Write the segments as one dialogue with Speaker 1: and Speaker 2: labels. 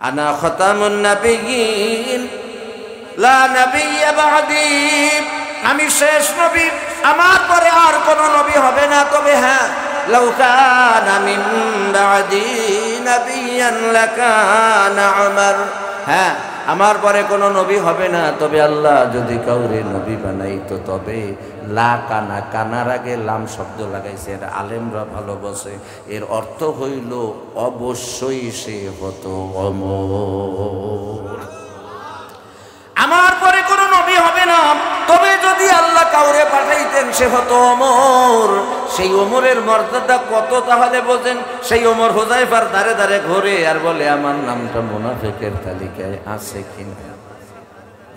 Speaker 1: আনা খতামুন নবিয়্যিন লা নাবিয়্যা বা'দি, আমি শেষ নবী, আমার পরে আর কোন নবী হবে না। তবে হ্যাঁ, লাউ কানা মিন বা'দি নাবিয়্যান লাকানা উমর, হ্যাঁ আমার পরে কোনো নবী হবে না, তবে আল্লাহ যদি কাউরে নবী বানাইতো তবে লা কানা, কানার আগে লাম শব্দ লাগাইছে, এর আলেমরা ভালো বসে, এর অর্থ হইল অবশ্যই সে হতো ওমর। আমার পরে কোনো নবী হবে না, তবে যদি আল্লাহ কাউরে পাঠাইতেন সে হতো ওমর। সেই ওমরের মর্যাদা কত তাহলে বোঝেন। সেই ওমর হুযায়ফার দাঁড়ে দাঁড়ে ঘোরে আর বলে আমার নামটা মুনাফিকের তালিকায় আছে কিনা।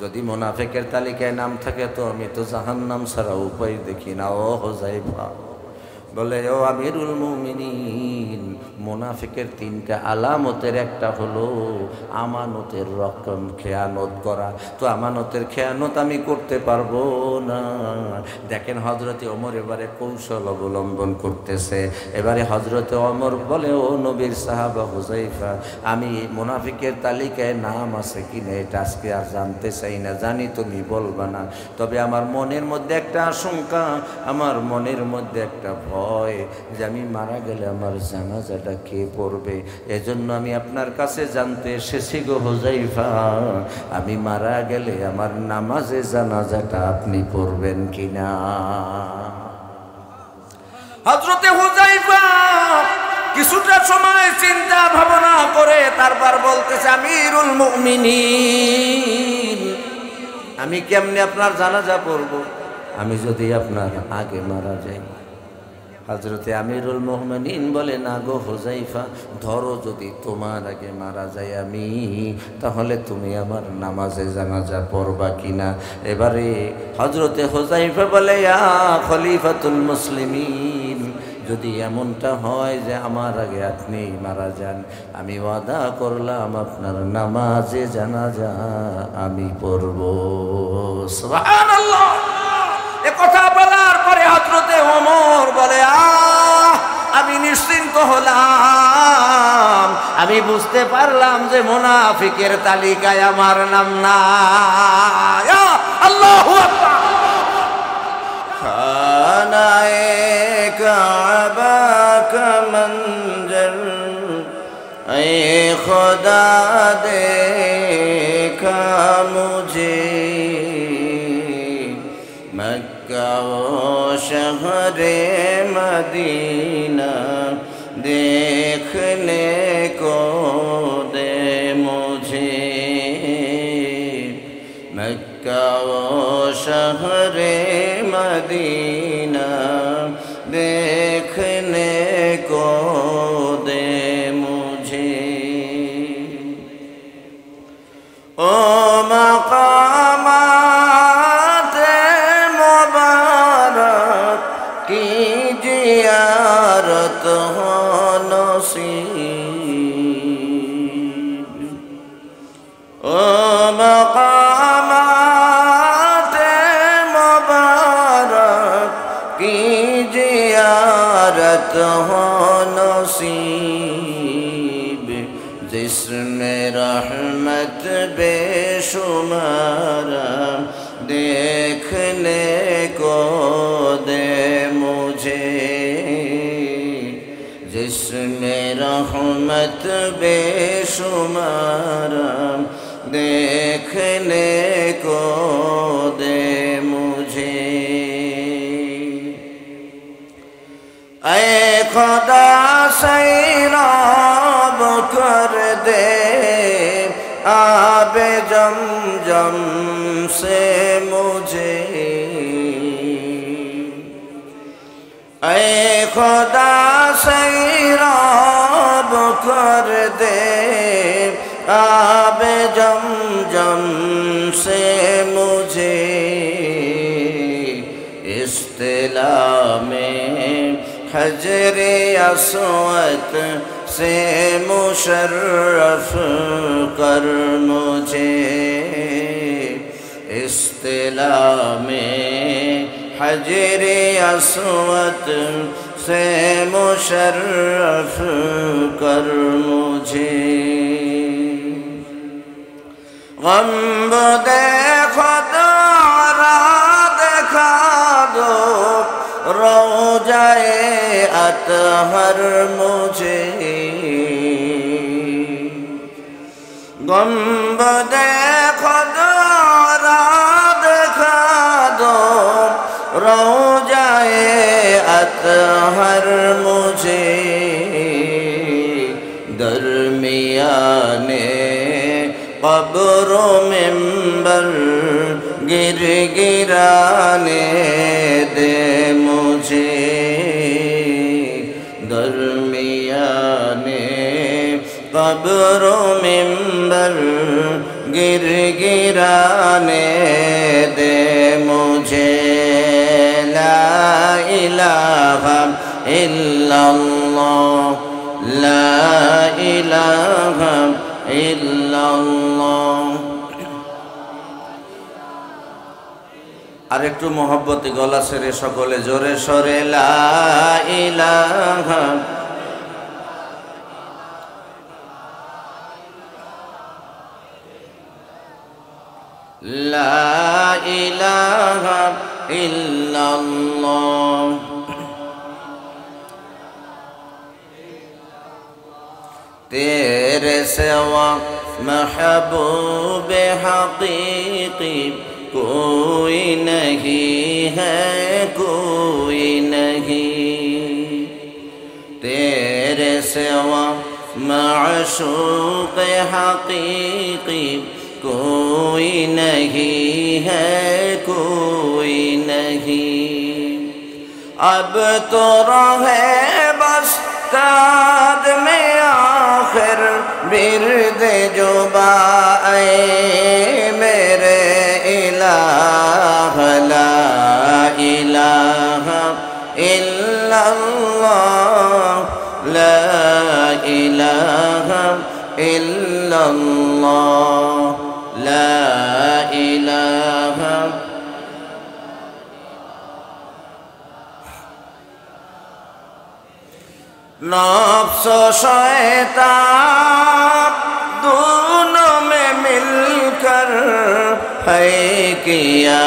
Speaker 1: যদি মুনাফিকের তালিকায় নাম থাকে তো আমি তো জাহান্নাম ছাড়া উপায় দেখি না। ও হুযায়ফা বলে, ও আমিরুল মুমিনিন, মুনাফিকের তিনটা আলামতের একটা হলো আমানতের রক্ষণ, খেয়ানত করা। তো আমানতের খেয়ানত আমি করতে পারবো না। দেখেন হযরতে ওমর এবারে কৌশল অবলম্বন করতেছে। এবারে হযরতে ওমর বলে, ও নবীর সাহাবা হুযায়ফা, আমি মুনাফিকের তালিকায় নাম আছে কিনা এটা আজকে আর জানতে চাই না, জানি তুমি বলবা না, তবে আমার মনের মধ্যে একটা আশঙ্কা, আমার মনের মধ্যে একটা ভয় যে আমি মারা গেলে আমার জানাজাটা কে পড়বে। এজন্য আমি আপনার কাছে জানতে এসেছি গো হুযায়ফা, আমি মারা গেলে আমার নামাজে জানাজাটা আপনি পড়বেন কিনা। হযরতে হুযায়ফা কিছুটা সময় চিন্তা ভাবনা করে তারপর বলতেছে, আমিরুল মুমিনিন, আমি কেমনে আপনার জানাজা পড়ব আমি যদি আপনার আগে মারা যাই। হযরতে আমিরুল মুমিনিন বলে, না গো হুযায়ফা, ধরো যদি তোমার আগে মারা যায় আমি, তাহলে তুমি আমার নামাজে জানাজা পড়বা কিনা। এবারে হযরতে হুযায়ফা বলে, ইয়া খলিফাতুল মুসলিমিন, যদি এমনটা হয় যে আমার আগে আপনি মারা যান, আমি ওয়াদা করলাম আপনার নামাজে জানাজা আমি পড়ব। সুবহানাল্লাহ। এ কথা বলার পরে হযরতে ওমর বলে, আমি নিশ্চিন্ত হলাম, আমি বুঝতে পারলাম যে মুনাফিকের তালিকায় আমার নাম নাই। আল্লাহু আকবার। খানায়ে কাবা কা মঞ্জর এ খুদা দেখা মুঝে, मक्का व शहरे मदीना देखने को दे मुझे, मक्का व शहरे मदीना देखने को दे मुझे। ओ मकामा जियारत हो नसीब, ओ मकामाते मुबारक की जियारत हो नसीब, जिसमें रहमत बेशुमार देखने को दे मुझे, जिसमें रहमत बेशुमार देखने को दे मुझे। ऐ खुदा सैराब कर दे आबे जमजम से मुझे, ऐ खुदा सैराब कर दे आबे जमजम से मुझे, इस्तिला में हजरे अस्वद से मुशर्रफ कर मुझे, इस्तिला में हजरे अस्वद से मुशर्रफ कर मुझे। غم دیکھو دورا دکھا دو روضۂ اطہر مجھے غم دیکھو دورا دکھا دو روضۂ اطہر مجھے درمیانے قبر و منبر گر گرانے دے مجھے درمیانے قبر و منبر گر گرانے دے مجھے لا الہ الا اللہ لا الہ الا اللہ আর একটু মহব্বতে গলা ছেড়ে সকলে জোরে সরে লা ইলাহা লা ইলাহা ইল্লাল্লাহ تیرے سوا محبوب حقیقی کوئی نہیں ہے کوئی نہیں تیرے سوا معشوق حقیقی کوئی نہیں ہے کوئی نہیں اب تو رہے بس قد میں آخر برد جو بائے میرے الہ لا الہ الا اللہ لا الہ الا اللہ لا الہ نفس و شیطان دونوں میں مل کر ہے کیا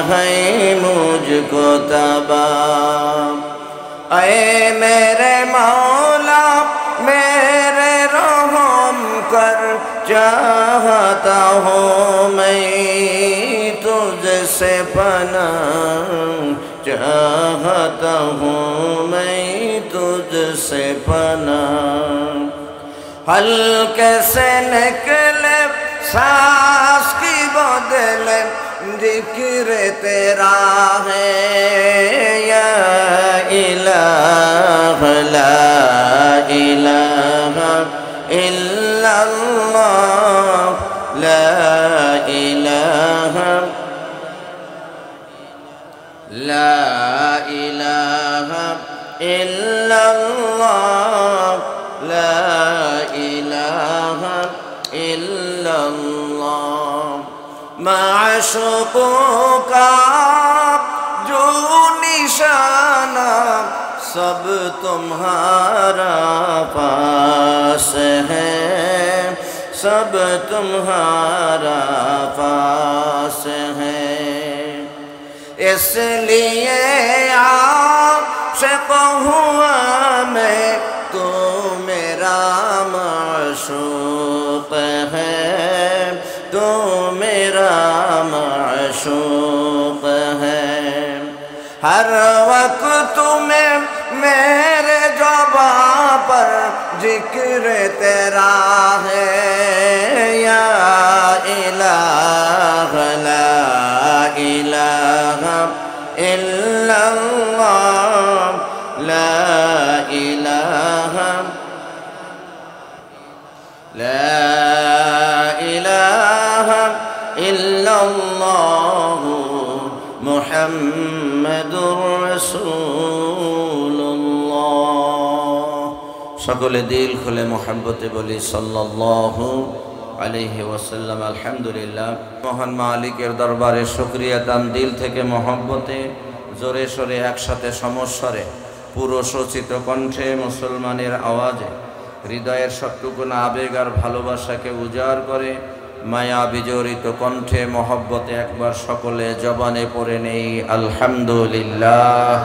Speaker 1: ہے مجھ کو تباہ اے میرے مولا میرے رحم کر چاہتا ہوں میں تجھ سے پناہ چاہتا ہوں میں تجھ سے پناہ ہلکے سے نکلے سانس کی بدلے ذکر تیرا ہے یا الہ لا الہ الا اللہ لا الہ لا الہ الا اللہ لا الہ الا اللہ معشوقوں کا جو نشانہ سب تمہارا پاس ہے سب تمہارا پاس ہے اس لیے عاشق ہوا میں تو میرا معشوق ہے تو میرا معشوق ہے ہر وقت میں میرے زباں پر ذکر تیرا ہے یا الہ لا الہ الا اللہ لا الہ لا الہ الا اللہ محمد رسول اللہ সকলে দিল খুলে মোহাব্বতে বলি সাল্লাল্লাহু আলাইহি ওয়াসাল্লাম আলহামদুলিল্লাহ মহান মালিকের দরবারে শুকরিয়া দান দিল থেকে মোহাব্বতে জোরে সোরে একসাথে সমস্বরে পুরো সচিত কণ্ঠে মুসলমানের আওয়াজে হৃদয়ের সবটুকুন আবেগ আর ভালোবাসাকে উজাড় করে মায়া বিজড়িত কণ্ঠে মহব্বতে একবার সকলে জবানে পড়ে নেই আলহামদুলিল্লাহ।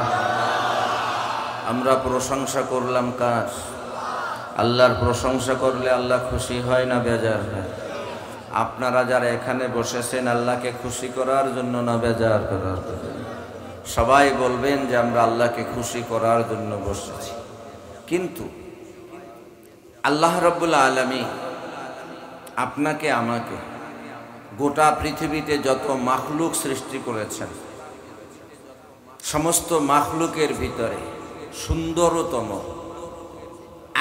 Speaker 1: আমরা প্রশংসা করলাম কার? আল্লাহর প্রশংসা করলে আল্লাহ খুশি হয় না বেজার হয়? আপনারা যারা এখানে বসেছেন আল্লাহকে খুশি করার জন্য না বেজার করার জন্য? সবাই বলবেন যে আমরা আল্লাহকে খুশি করার জন্য বসেছি। কিন্তু আল্লাহ রাব্বুল আলামিন আপনাকে আমাকে গোটা পৃথিবীতে যত মাখলুক সৃষ্টি করেছেন, সমস্ত মাখলুকের ভিতরে সুন্দরতম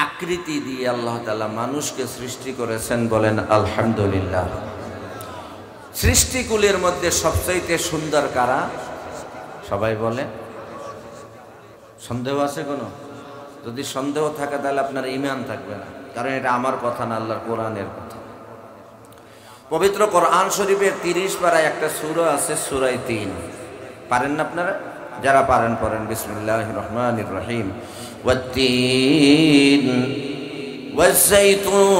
Speaker 1: আকৃতি দিয়ে আল্লাহ তাআলা মানুষকে সৃষ্টি করেছেন। বলেন আলহামদুলিল্লাহ। সৃষ্টিকুলের মধ্যে সবচাইতে সুন্দর কারা? সবাই বলে। সন্দেহ আছে কোনো? যদি সন্দেহ থাকে তাহলে আপনার ঈমান থাকবে না, কারণ এটা আমার কথা না, আল্লাহর কোরআনের কথা। পবিত্র কোরআন শরীফের 30 পারায় একটা সূরা আছে, সূরা 3। পারেন না আপনারা? যারা পারেন পড়েন। বিসমিল্লাহির রহমানির রহিম। ওয়াত-তিন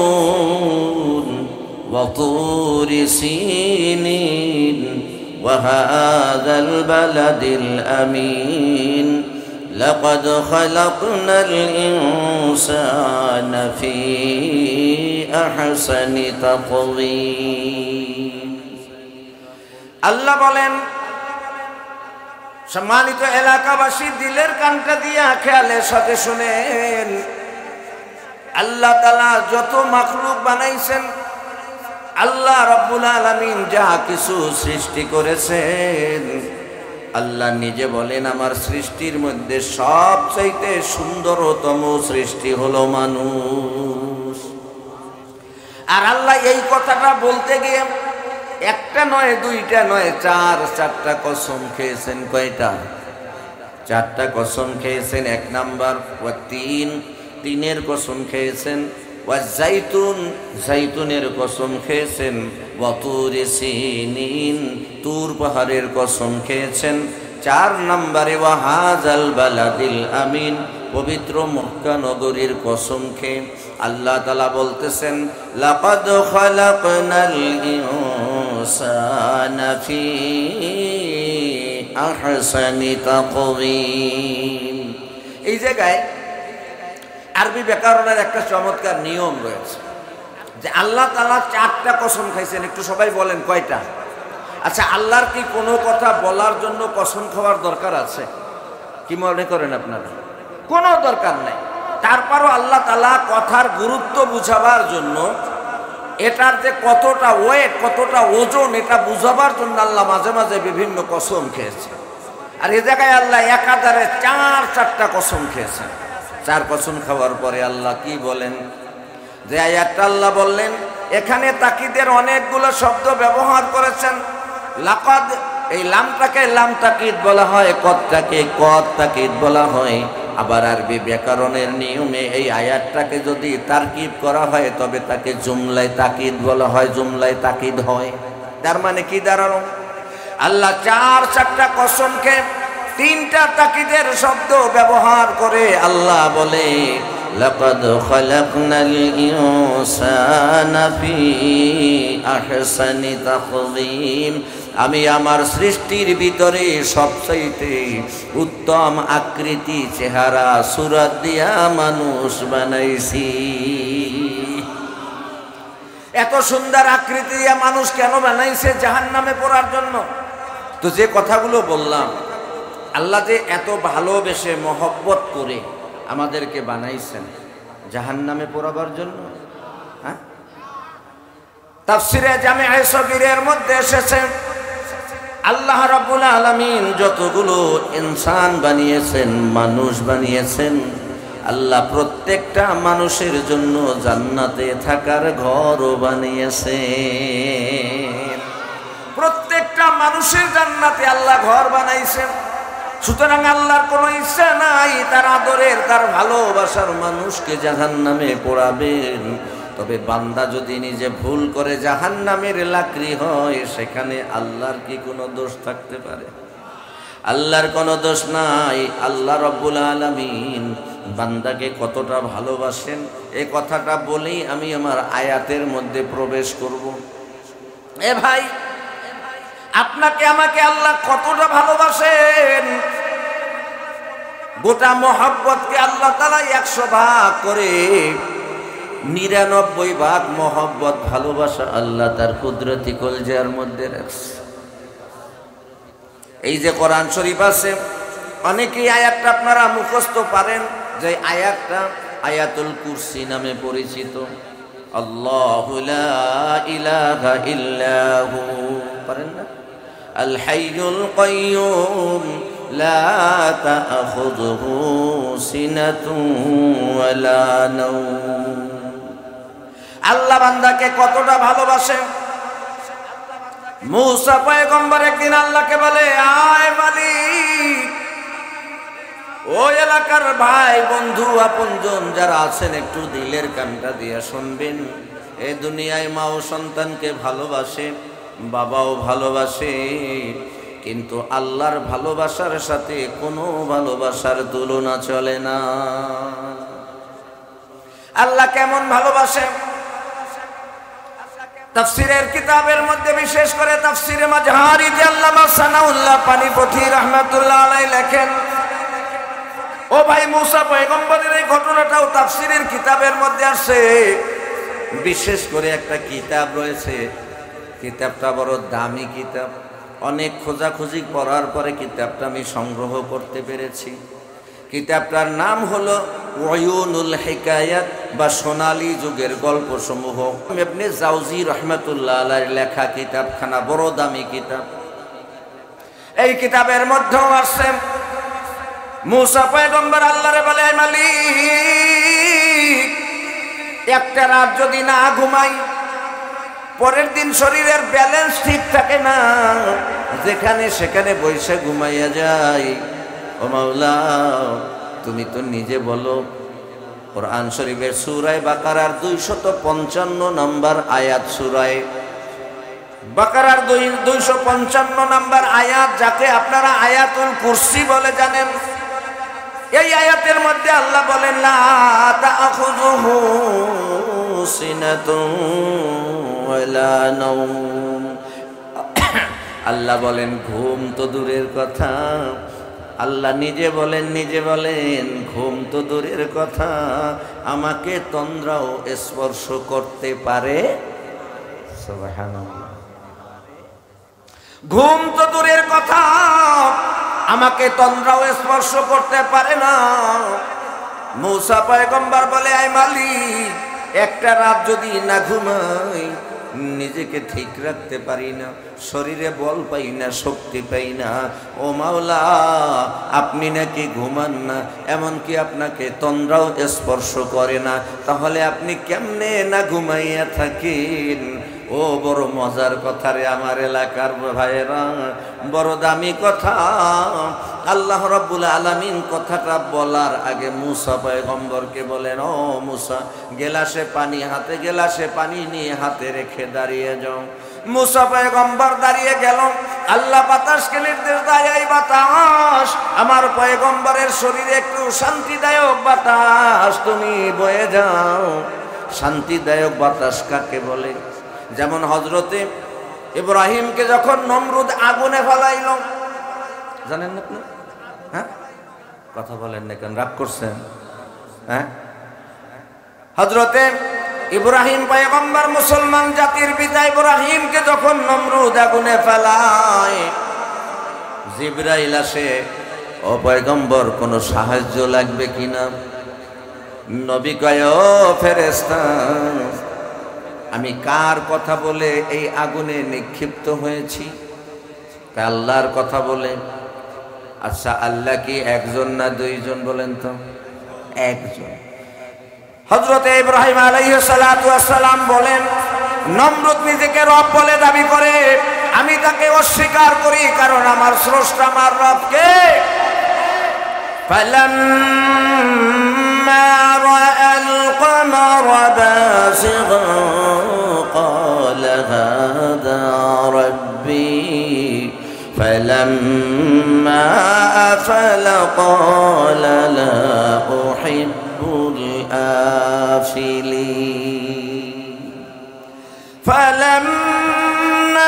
Speaker 1: ওয়াজ-যাইতুন ওয়া তুরি সিনিন ওয়া হাযাল বালাদিল আমিন লাকাদ খালাকনাল ইনসানা ফি আহসানি তাকওয়িম। আল্লাহ বলেন, সম্মানিত এলাকাবাসী দিলের কানটা দিয়া খেয়ালের সাথে শুনেন, আল্লাহ তাআলা যত মাখলুক বানাইছেন, আল্লাহ রাব্বুল আলামিন যা কিছু সৃষ্টি করেছেন, আল্লাহ নিজে বলেন আমার সৃষ্টির মধ্যে সবচাইতে সুন্দরতম সৃষ্টি হলো মানুষ। আর আল্লাহ এই কথাটা বলতে গিয়ে একটা নয়, দুইটা নয়, চারটা কসম খেয়েছেন। কয়টা? 4টা কসম খেয়েছেন। 1 নাম্বার তিনের কসম খেয়েছেন, ওয়াজ-যাইতুন যাইতুনের কসম খেয়েছেন, ওয়া তুরি সিনিন তুর পাহাড়ের কসম খেয়েছেন। 4 নম্বরে ওয়া হাযাল বালাদিল আমিন পবিত্র মক্কা নগরীর কসম খেয়ে আল্লাহ তাআলা বলতেছেন, লাকাদ খালাকনাল ইনসানা ফি আহসানি তাকওয়িম। এই জায়গায় আরবি ব্যাকরণের একটা চমৎকার নিয়ম রয়েছে যে আল্লাহ তাআলা 4টা কসম খাইছেন। একটু সবাই বলেন কয়টা? আচ্ছা, আল্লাহর কি কোনো কথা বলার জন্য কসম খাওয়ার দরকার আছে? কি মনে করেন আপনারা? কোনো দরকার নাই। তারপরও আল্লাহ তাআলা কথার গুরুত্ব বুঝাবার জন্য, এটার যে কতটা ওয়েট, কতটা ওজন, এটা বুঝাবার জন্য আল্লাহ মাঝে মাঝে বিভিন্ন কসম খেয়েছে। আর এ জায়গায় আল্লাহ একাধারে 4টা কসম খেয়েছেন। 4 কসম খাওয়ার পরে আল্লাহ কি বলেন? যে আয়াতটা আল্লাহ বললেন, এখানে তাকিদের অনেকগুলো শব্দ ব্যবহার করেছেন। লাকাদ, এই লামটাকে লাম তাকিদ বলা হয়, কদটাকে কদ তাকিদ বলা হয়। আবার আরবি ব্যাকরণের নিয়মে এই আয়াতটাকে যদি তারকিব করা হয় তবে তাকে জুমলায় তাকিদ বলা হয়, জুমলায় তাকিদ হয়। তার মানে কি দাঁড়ালো? আল্লাহ 4টা কসমকে 3টা তাকিদের শব্দ ব্যবহার করে আল্লাহ বলে, লাকাদ খালাকনাল ইনসানা ফি আহসানি তাকওয়িম। আমি আমার সৃষ্টির ভিতরে সবচাইতে উত্তম আকৃতি, চেহারা, সুরত দিয়া মানুষ বানাইছি। এত সুন্দর আকৃতি দিয়া মানুষ কেন বানাইছে? জাহান্নামে পড়ার জন্য। তো যে কথাগুলো বললাম, আল্লাহ যে এত ভালোবেসে মহব্বত করে আমাদেরকে বানাইছেন জাহান্নামে পড়াবার জন্য। হ্যাঁ, তাফসিরে জামিআ সগীরের মধ্যে এসেছে, আল্লাহ রাব্বুল আলামিন যতগুলো ইনসান বানিয়েছেন, মানুষ বানিয়েছেন, আল্লাহ প্রত্যেকটা মানুষের জন্য জান্নাতে থাকার ঘরও বানিয়েছেন। প্রত্যেকটা মানুষের জান্নাতে আল্লাহ ঘর বানাইছেন। সুতরাং আল্লাহর কোনো ইচ্ছা নাই তার আদরের, তার ভালোবাসার মানুষকে জাহান্নামে পোড়াবেন। তবে বান্দা যদি নিজে ভুল করে জাহান্নামের লাকড়ি হয়, সেখানে আল্লাহর কি কোনো দোষ থাকতে পারে? আল্লাহর কোনো দোষ নাই। আল্লাহ রাব্বুল আলামিন বান্দাকে কতটা ভালোবাসেন এ কথাটা বলেই আমি আমার আয়াতের মধ্যে প্রবেশ করব। এ ভাই, আপনাকে আমাকে আল্লাহ কতটা ভালোবাসেন, গোটা মহব্বতকে আল্লাহ তাআলা 100 ভাগ করে 99 ভাগ মহব্বত ভালোবাসা আল্লাহ তার কুদরতি কলজার মধ্যে রাখছে। এই যে কোরআন শরীফ আছে, অনেকেই আয়াতটা আপনারা মুখস্থ পারেন, যে আয়াতটা আয়াতুল কুরসি নামে পরিচিত। আল্লাহু লা ইলাহা ইল্লাহু, পারেন না? আল হাইয়ুল কাইয়্যুম লা তা'খুযুহু সিনাতুন ওয়ালা নাওম। আল্লাহ বান্দাকে কতটা ভালোবাসে। মূসা পয়গম্বর একদিন আল্লাহকে বলে, আয় মালিক, ওই এলাকার ভাই বন্ধু আপনজন যারা আছেন একটু দিলের কানটা দিয়ে শুনবেন। এই দুনিয়ায় মা ও সন্তানকে ভালোবাসে, বাবাও ভালোবাসে, কিন্তু আল্লাহর ভালোবাসার সাথে কোনো ভালোবাসার তুলনা চলে না। আল্লাহ কেমন ভালোবাসে, তাফসীরের কিতাবের মধ্যে বিশেষ করে তাফসীরে মাজহারিতে আল্লামা সানাউল্লাহ পানিপথী রাহমাতুল্লাহ আলাইহি লেখেন, ও ভাই মূসা পয়গম্বরের এই ঘটনাটাও তাফসীরের কিতাবের মধ্যে আছে। বিশেষ করে একটা কিতাব রয়েছে, কিতাবটা বড় দামি কিতাব, অনেক খোঁজাখুঁজি করার পরে কিতাবটা আমি সংগ্রহ করতে পেরেছি। কিতাবটার নাম হলো ওয়ুনুল হিকায়াত বা সোনালী যুগের গল্পসমূহ। ইবনে জাওজি রাহমাতুল্লাহ আলাইহির লেখা কিতাবখানা, বড় দামি কিতাব। এই কিতাবের মধ্যেও আছে মূসা পয়গম্বর আল্লাহরে বলে, আয় মালিক, একটা রাত যদি না ঘুমাই, পরের দিন শরীরের ব্যালেন্স ঠিক থাকে না, যেখানে সেখানে বসে ঘুমাইয়া যায়। ও মাওলা, তুমি তো নিজে বলো, কোরআন শরীফের সূরা বাকারার 255 নম্বর আয়াত, সূরা বাকারার 255 নম্বর আয়াত, যাকে আপনারা আয়াতুল কুরসি বলে জানেন। এই আয়াতের মধ্যে আল্লাহ বলেন, লা তা'খুযুহু সিনাতুন ওয়ালা নাওম। আল্লাহ বলেন ঘুম তো দূরের কথা, আল্লাহ নিজে বলেন ঘুম তো দূরের কথা, আমাকে তন্দ্রাও স্পর্শ করতে পারে। সুবহানাল্লাহ। ঘুম তো দূরের কথা, আমাকে তন্দ্রাও স্পর্শ করতে পারে না। মূসা পয়গম্বর বলে, আয় মালিক, একটা রাত যদি না ঘুমাই, নিজেকে ঠিক রাখতে পারি না, শরীরে বল পাই না, শক্তি পাই না। ও মাওলা, আপনি নাকি ঘুমান না, এমনকি আপনাকে তন্দ্রাও স্পর্শ করে না, তাহলে আপনি কেমনে না ঘুমাইয়া থাকেন? ও বড় মজার কথা রে আমার এলাকার ভাইয়েরা, বড় দামি কথা। আল্লাহ রাব্বুল আলামিন কথাটা বলার আগে মূসা পয়গম্বরকে বলেন, ও মূসা, গেলাসে পানি নিয়ে হাতে রেখে দাঁড়িয়ে যাও। মূসা পয়গম্বর দাঁড়িয়ে গেল। আল্লাহ বাতাসকে নির্দেশ দেয়, এই বাতাস, আমার পয়গম্বরের শরীরে একটু শান্তিদায়ক বাতাস তুমি বয়ে যাও। শান্তিদায়ক বাতাস কাকে বলে? যেমন হযরতে ইব্রাহিমকে যখন নমরুদ আগুনে ফেলাইল, জানেন না আপনি? হ্যাঁ, কথা বলেন না কেন, রাগ করছেন? হ্যাঁ, হযরতে ইব্রাহিম পয়গম্বর, মুসলমান জাতির পিতা ইব্রাহিমকে যখন নমরুদ আগুনে ফেলায়, জিবরাইল আসে, ও পয়গম্বর কোনো সাহায্য লাগবে কিনা? নবী কয়, ও ফেরেশতা, আমি কার কথা বলে এই আগুনে নিক্ষিপ্ত হয়েছি? আল্লাহর কথা বলে। আচ্ছা, আল্লাহ কি একজন না দুইজন বলেন তো? একজন। হযরতে ইব্রাহিম আলাইহিস সালাতু ওয়াস সালাম বলেন, নমরুদ নিজেকে রব বলে দাবি করে, আমি তাকে অস্বীকার করি, কারণ আমার স্রষ্টা আমার রবকে। فلما رأى القمر بازغا قال هذا ربي فلما أفل قال لا أحب الآفلين فلما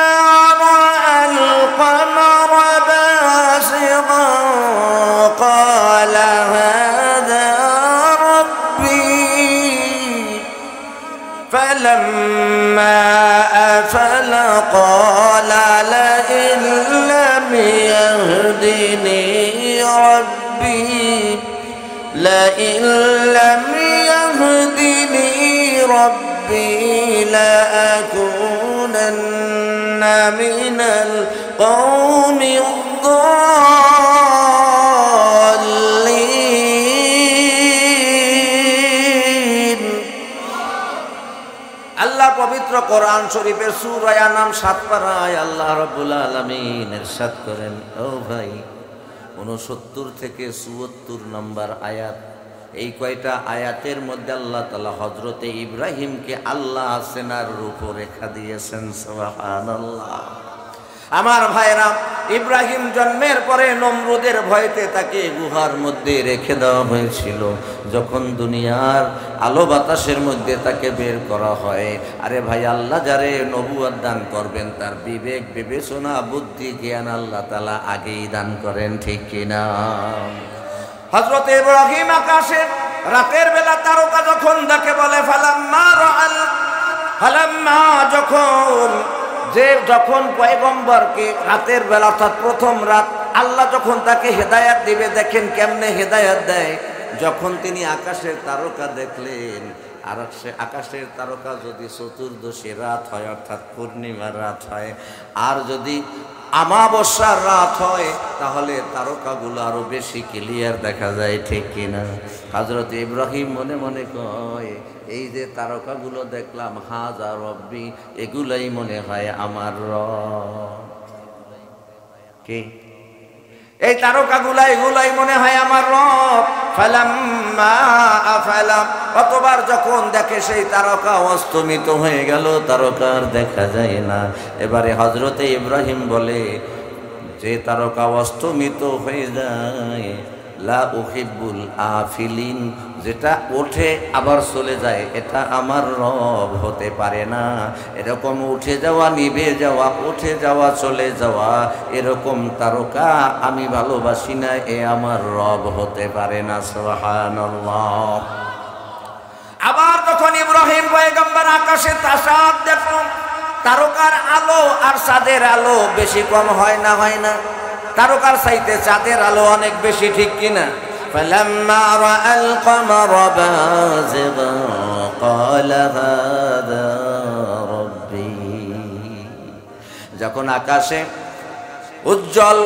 Speaker 1: لئن لم يهدني ربي لأكونن من القوم الضالين। আল্লাহ পবিত্র কোরআন শরীফের সূরা আনাম 7 পারায় আল্লাহ রাব্বুল আলামিন ইরশাদ করেন, ও ভাই 69 থেকে 74 নম্বর আয়াত, এই কয়টা আয়াতের মধ্যে আল্লাহ তাআলা হযরতে ইব্রাহিমকে আল্লাহ সেনার রূপরেখা দিয়েছেন। সুবহানাল্লাহ। আমার ভাইরা, ইব্রাহিম জন্মের পরে নমরুদের ভয়তে তাকে গুহার মধ্যে রেখে দেওয়া হয়েছিল। যখন দুনিয়ার আলো বাতাসের মধ্যে তাকে বের করা হয়, আরে ভাই আল্লাহ যারে নবুয়ত দান করবেন তার বিবেক বিবেচনা বুদ্ধি জ্ঞান আল্লাহ তাআলা আগেই দান করেন, ঠিক কিনা? হযরত ইব্রাহিম আকাশে রাতের বেলা তারকা যখন দেখে বলে ফালাম্মা যখন পয়গম্বরকে রাতের বেলা অর্থাৎ প্রথম রাত আল্লাহ যখন তাকে হেদায়েত দিবে, দেখেন কেমনে হেদায়েত দেয়। যখন তিনি আকাশের তারকা দেখলেন, আর সে আকাশের তারকা যদি চতুর্দশী রাত হয় অর্থাৎ পূর্ণিমার রাত হয়, আর যদি আমাবস্যার রাত হয়, তাহলে তারকাগুলো আরো বেশি ক্লিয়ার দেখা যায়, ঠিক কিনা? হযরত ইব্রাহিম মনে মনে কয়, এই যে তারকাগুলো দেখলাম হাযা রব্বি, এগুলাই মনে হয় আমার রব। কি এই তারকাগুলা এগুলাই মনে হয় আমার রব। ফালাম্মা আফালা, কতবার যখন দেখে সেই তারকা অস্তমিত হয়ে গেল, তারকা আর দেখা যায় না। এবারে হযরতে ইব্রাহিম বলে, যে তারকা অস্তমিত হয়ে যায়, লা উহিব্বুল আফিলিন, যেটা ওঠে আবার চলে যায়, এটা আমার রব হতে পারে না। এরকম উঠে যাওয়া নিভে যাওয়া উঠে যাওয়া চলে যাওয়া এরকম তারকা আমি ভালোবাসি না, এ আমার রব হতে পারে না। সুবহানাল্লাহ। আবার যখন ইব্রাহিম পয়গম্বর আকাশে তাসাদ দেখুন, তারকার আলো আর চাঁদের আলো বেশি কম হয় না? হয় না? তারকার চাইতে চাঁদের আলো অনেক বেশি, ঠিক কিনা? فلما رأى القمر بازغا قال هذا ربي, যখন আকাশে উজ্জ্বল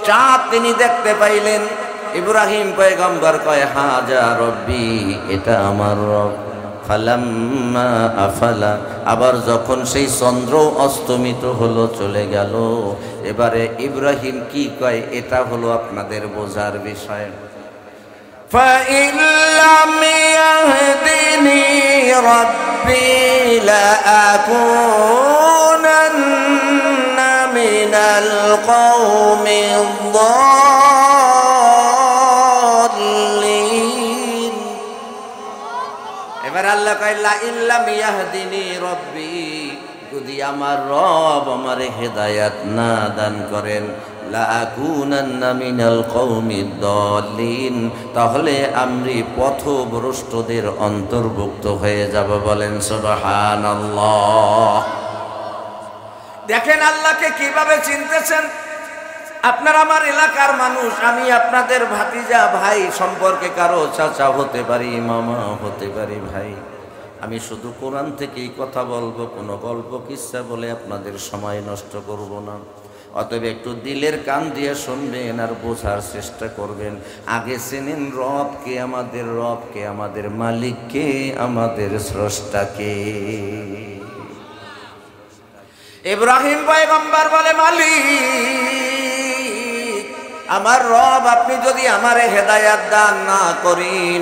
Speaker 1: চাঁদ তিনি দেখতে পাইলেন, ইব্রাহিম পয়গম্বর কয় হাজা রব্বি, এটা আমার রব। ফালাম্মা আফালা, আবার যখন সেই চন্দ্র অস্তমিত হলো চলে গেল, এবারে ইব্রাহিম কি কয় এটা হলো আপনাদের বোঝার বিষয়। فإن لم يهدني ربي لأكونن من القوم الضالين। এবার আল্লাহ কয় লা ইল্লাম ইয়াহদিনি রব্বি, যদি আমার রব আমারে হেদায়েত না দান করেন, লাকুনান্না মিনাল কওমিদ দাল্লিন, তাহলে আমি পথভ্রষ্টদের অন্তর্ভুক্ত হয়ে যাব। বলেন সুবহানাল্লাহ। দেখেন আল্লাহকে কিভাবে চিনতেছেন। আপনার আমার এলাকার মানুষ, আমি আপনাদের ভাতিজা ভাই সম্পর্কে কারো চাচা হতে পারি, মামা হতে পারি ভাই। আমি শুধু কোরআন থেকেই কথা বলবো, কোনো গল্প কিচ্ছা বলে আপনাদের সময় নষ্ট করব না। অতএব একটু দিলের কান দিয়ে শুনবেন আর বোঝার চেষ্টা করবেন। আগে চেনেন রবকে, আমাদের রবকে, আমাদের মালিককে, আমাদের স্রষ্টাকে। ইব্রাহিম পয়গম্বর বলে, মালিক আমার রব, আপনি যদি আমারে হেদায়েত দান না করেন,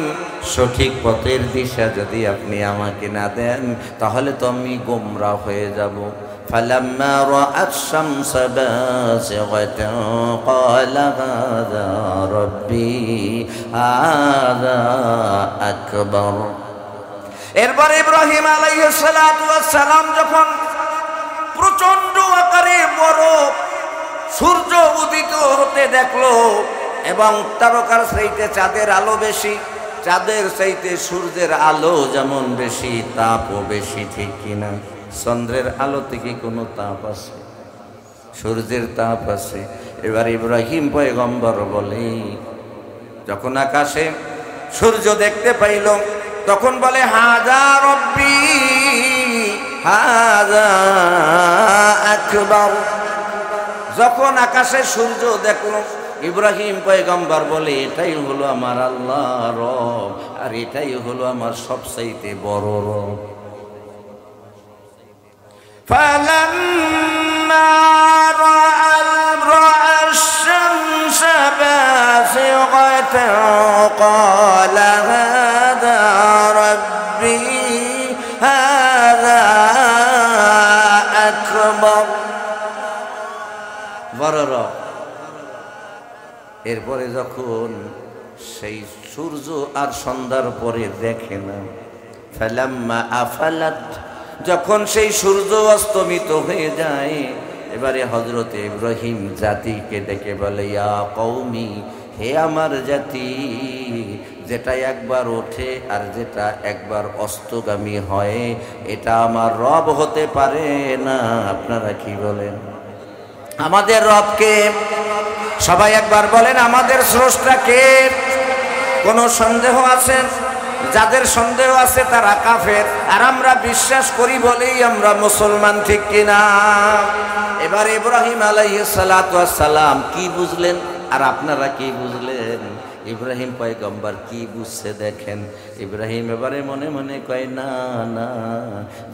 Speaker 1: সঠিক পথের দিশা যদি আপনি আমাকে না দেন, তাহলে তো আমি গোমরাহ হয়ে যাব। فلما رأى الشمس بازغة قال هذا ربي هذا أكبر। এরপর ইব্রাহিম আলাইহিস সালাতু ওয়াস সালাম যখন প্রচন্ড আকারে বড় সূর্য উদিত হতে দেখলো, এবং তারকার চাইতে চাঁদের আলো বেশি, চাঁদের চাইতে সূর্যের আলো যেমন বেশি, তাপও বেশি, ঠিক কিনা? চন্দ্রের আলো থেকে কোনো তাপ আছে? সূর্যের তাপ আছে। এবার ইব্রাহিম পয়গম্বর বলে, যখন আকাশে সূর্য দেখতে পাইল, তখন বলে হাযা রব্বি হাযা আকবার। যখন আকাশে সূর্য দেখলো, ইব্রাহিম পয়গম্বর বলে এটাই হলো আমার আল্লাহ রব, আর এটাই হলো আমার সবচাইতে বড় রব। فلما رأى الشمس بازغة قال هذا ربي هذا أكبر। বড় রব। এরপরে যখন সেই সূর্য আর সন্ধ্যার পরে দেখে না, ফালাম্মা আফালাত, যখন সেই সূর্য অস্তমিত হয়ে যায়, এবারে হযরতে ইব্রাহিম জাতিকে ডেকে বলে ইয়া কওমি, হে আমার জাতি, যেটা একবার ওঠে আর যেটা একবার অস্তগামী হয় এটা আমার রব হতে পারে না। আপনারা কি বলেন? আমাদের রবকে সবাই একবার বলেন, আমাদের স্রষ্টা কে? কোনো সন্দেহ আছে? যাদের সন্দেহ আছে তারা কাফের, আর আমরা বিশ্বাস করি বলেই আমরা মুসলমান, ঠিক কিনা? এবার ইব্রাহিম আলাইহিস সালাতু ওয়াস সালাম কি বুঝলেন আর আপনারা কি বুঝলেন? ইব্রাহিম পয়গম্বর কি বুঝছে দেখেন। ইব্রাহিম এবারে মনে মনে কয় না না,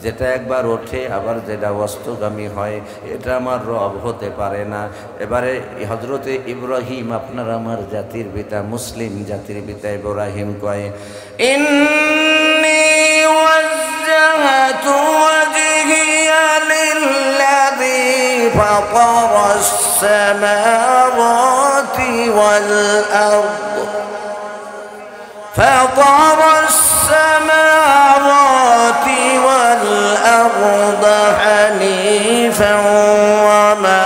Speaker 1: যেটা একবার ওঠে আবার যেটা অস্তগামী হয় এটা আমার রব হতে পারে না। এবারে হযরতে ইব্রাহিম, আপনার আমার জাতির পিতা, মুসলিম জাতির পিতা ইব্রাহিম কয় ইন্নী ওয়াজ্জাহতু ওয়াজহিয়া লিল্লাযী ফাতারাস সামাওয়াতি ওয়াল আরদ فطر السماوات والأرض حنيفا وما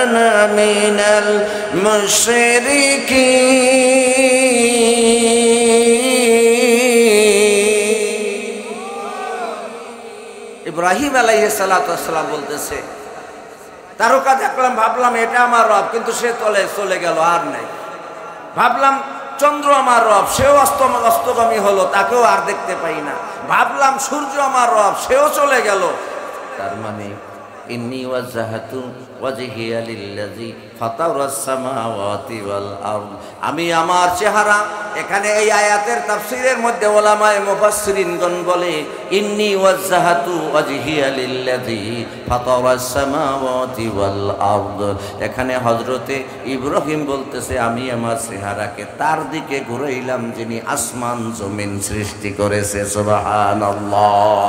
Speaker 1: أنا من المشركين। ইব্রাহিম আলাইহিস সালাতু ওয়াস সালাম বলতেছে, তারকা দেখলাম, ভাবলাম এটা আমার রব, কিন্তু সে চলে গেল, আর নাই। ভাবলাম চন্দ্র আমার রব, সেও অস্তগামী হলো, তাকেও আর দেখতে পাই না। ভাবলাম সূর্য আমার রব, সেও চলে গেল। তার মানে ইন্নী ওয়াজ্জাহতু ওয়াজহিয়া লিল্লাযী ফাতারাস সামাওয়াতি ওয়াল আরদ, আমি আমার চেহারা, এখানে এই আয়াতের তাফসীরের মধ্যে উলামায়ে মুফাসসিরিনগণ বলে ইন্নী ওয়াজ্জাহতু ওয়াজহিয়া লিল্লাযী ফাতারাস সামাওয়াতি ওয়াল আরদ। এখানে হযরতে ইব্রাহিম বলতেছে আমি আমার চেহারাকে তার দিকে ঘুরাইলাম যিনি আসমান জমিন সৃষ্টি করেছে। সুবহানাল্লাহ।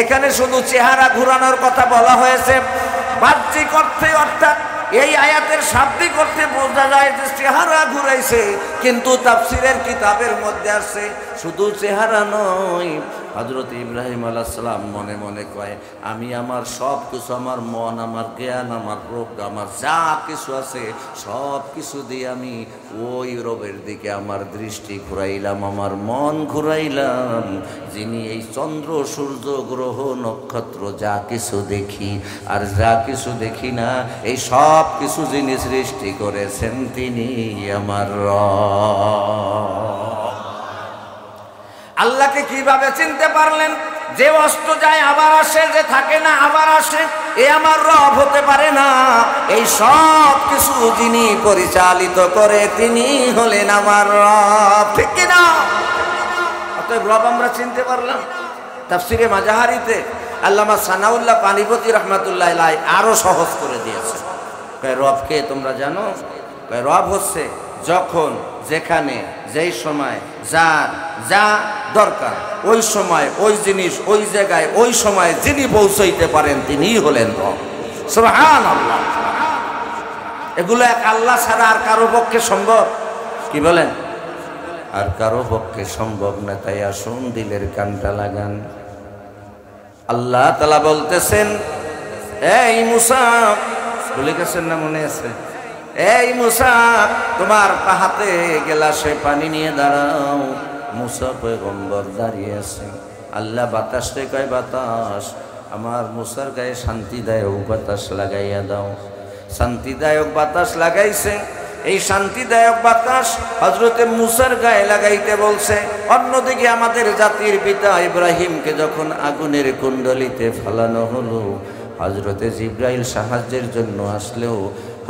Speaker 1: এখানে শুধু চেহারা ঘুরানোর কথা বলা হয়েছে, বাহ্যিক অর্থে, অর্থাৎ এই আয়াতের শাব্দিক অর্থে বোঝা যায় যে চেহারা ঘুরাইছে, কিন্তু তাফসীরের কিতাবের মধ্যে আছে শুধু চেহারা নয়। হযরত ইব্রাহিম আলাইহিস সালাম মনে মনে কয় আমি আমার সব কিছু, আমার মন, আমার জ্ঞান, আমার রূপ, আমার যা কিছু আছে সব কিছু দিয়ে আমি ওই রবের দিকে আমার দৃষ্টি ঘুরাইলাম, আমার মন ঘুরাইলাম, যিনি এই চন্দ্র সূর্য গ্রহ নক্ষত্র যা কিছু দেখি আর যা কিছু দেখি না এই সব কিছু যিনি সৃষ্টি করেছেন তিনি আমার রব। আল্লাহকে কিভাবে চিনতে পারলেন? যে অস্ত যায় আবার আসে, যে থাকে না আবার আসে, এ আমার রব হতে পারে না। এই সব কিছু যিনি পরিচালিত করে তিনি হলেন আমার রব, ঠিক কিনা? অতএব রব আমরা চিনতে পারলাম। তাফসিরে মাজাহারিতে আল্লামা সানাউল্লাহ পানিপতি রাহমাতুল্লাহ আলাইহি আরো সহজ করে দিয়েছে। কয় রবকে তোমরা জানো? কয় রব হচ্ছে যখন, যেখানে, যেই সময় যার যা দরকার ওই সময় ওই জিনিস ওই জায়গায় ওই সময় যিনি পৌঁছাইতে পারেন তিনিই হলেন রব। সুবহানাল্লাহ। এগুলো এক আল্লাহ ছাড়া আর কারো পক্ষে সম্ভব? কি বলেন? আর কারো পক্ষে সম্ভব না। তাই আসুন দিলের কানটা লাগান। আল্লাহ তাআলা বলতেছেন, এই মুসা, ভুলে গেছেন না? মনে আছে? এই মুসা, তোমার হাতে গেলাসে পানি নিয়ে দাঁড়াও। মুসা পয়গম্বর দাঁড়িয়ে আছে। আল্লাহ বাতাসে কয়, বাতাস আমার মুসার গায়ে শান্তিদায়ক বাতাস লাগাইয়া দাও। শান্তিদায়ক বাতাস লাগাইছে। এই শান্তিদায়ক বাতাস হযরতে মুসার গায়ে লাগাইতে বলছে। অন্যদিকে আমাদের জাতির পিতা ইব্রাহিমকে যখন আগুনের কুণ্ডলিতে ফেলানো হলো, হযরতে জিবরাইল সাহায্যের জন্য আসলেও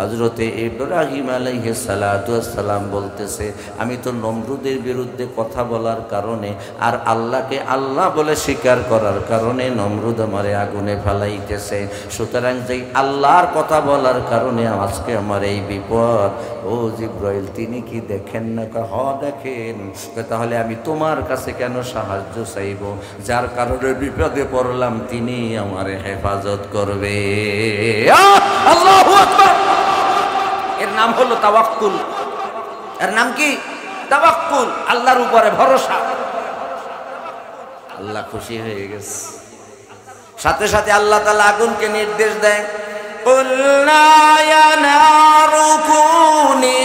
Speaker 1: হযরতে ইব্রাহিম আলাইহিস সালাতু ওয়াস সালাম বলতেছে, আমি তো নমরুদের বিরুদ্ধে কথা বলার কারণে আর আল্লাহকে আল্লাহ বলে স্বীকার করার কারণে নমরুদ আমারে আগুনে ফেলাইতেছে। সুতরাং যেই আল্লাহর কথা বলার কারণে আজকে আমার এই বিপদ। ও জিবরাইল, তিনি কি দেখেন না? দেখেন। তাহলে আমি তোমার কাছে কেন সাহায্য চাইব? যার কারণে বিপদে পড়লাম তিনি আমার হেফাজত করবে। আল্লাহু আকবার। এর নাম হলো তাওয়াক্কুল। এর নাম কি? তাওয়াক্কুল, আল্লাহর উপরে ভরসা। আল্লাহ খুশি হয়ে গেছে। সাথে সাথে আল্লাহ তাআলা আগুনকে নির্দেশ দেয়, কুলনা ইয়া নারু কুনি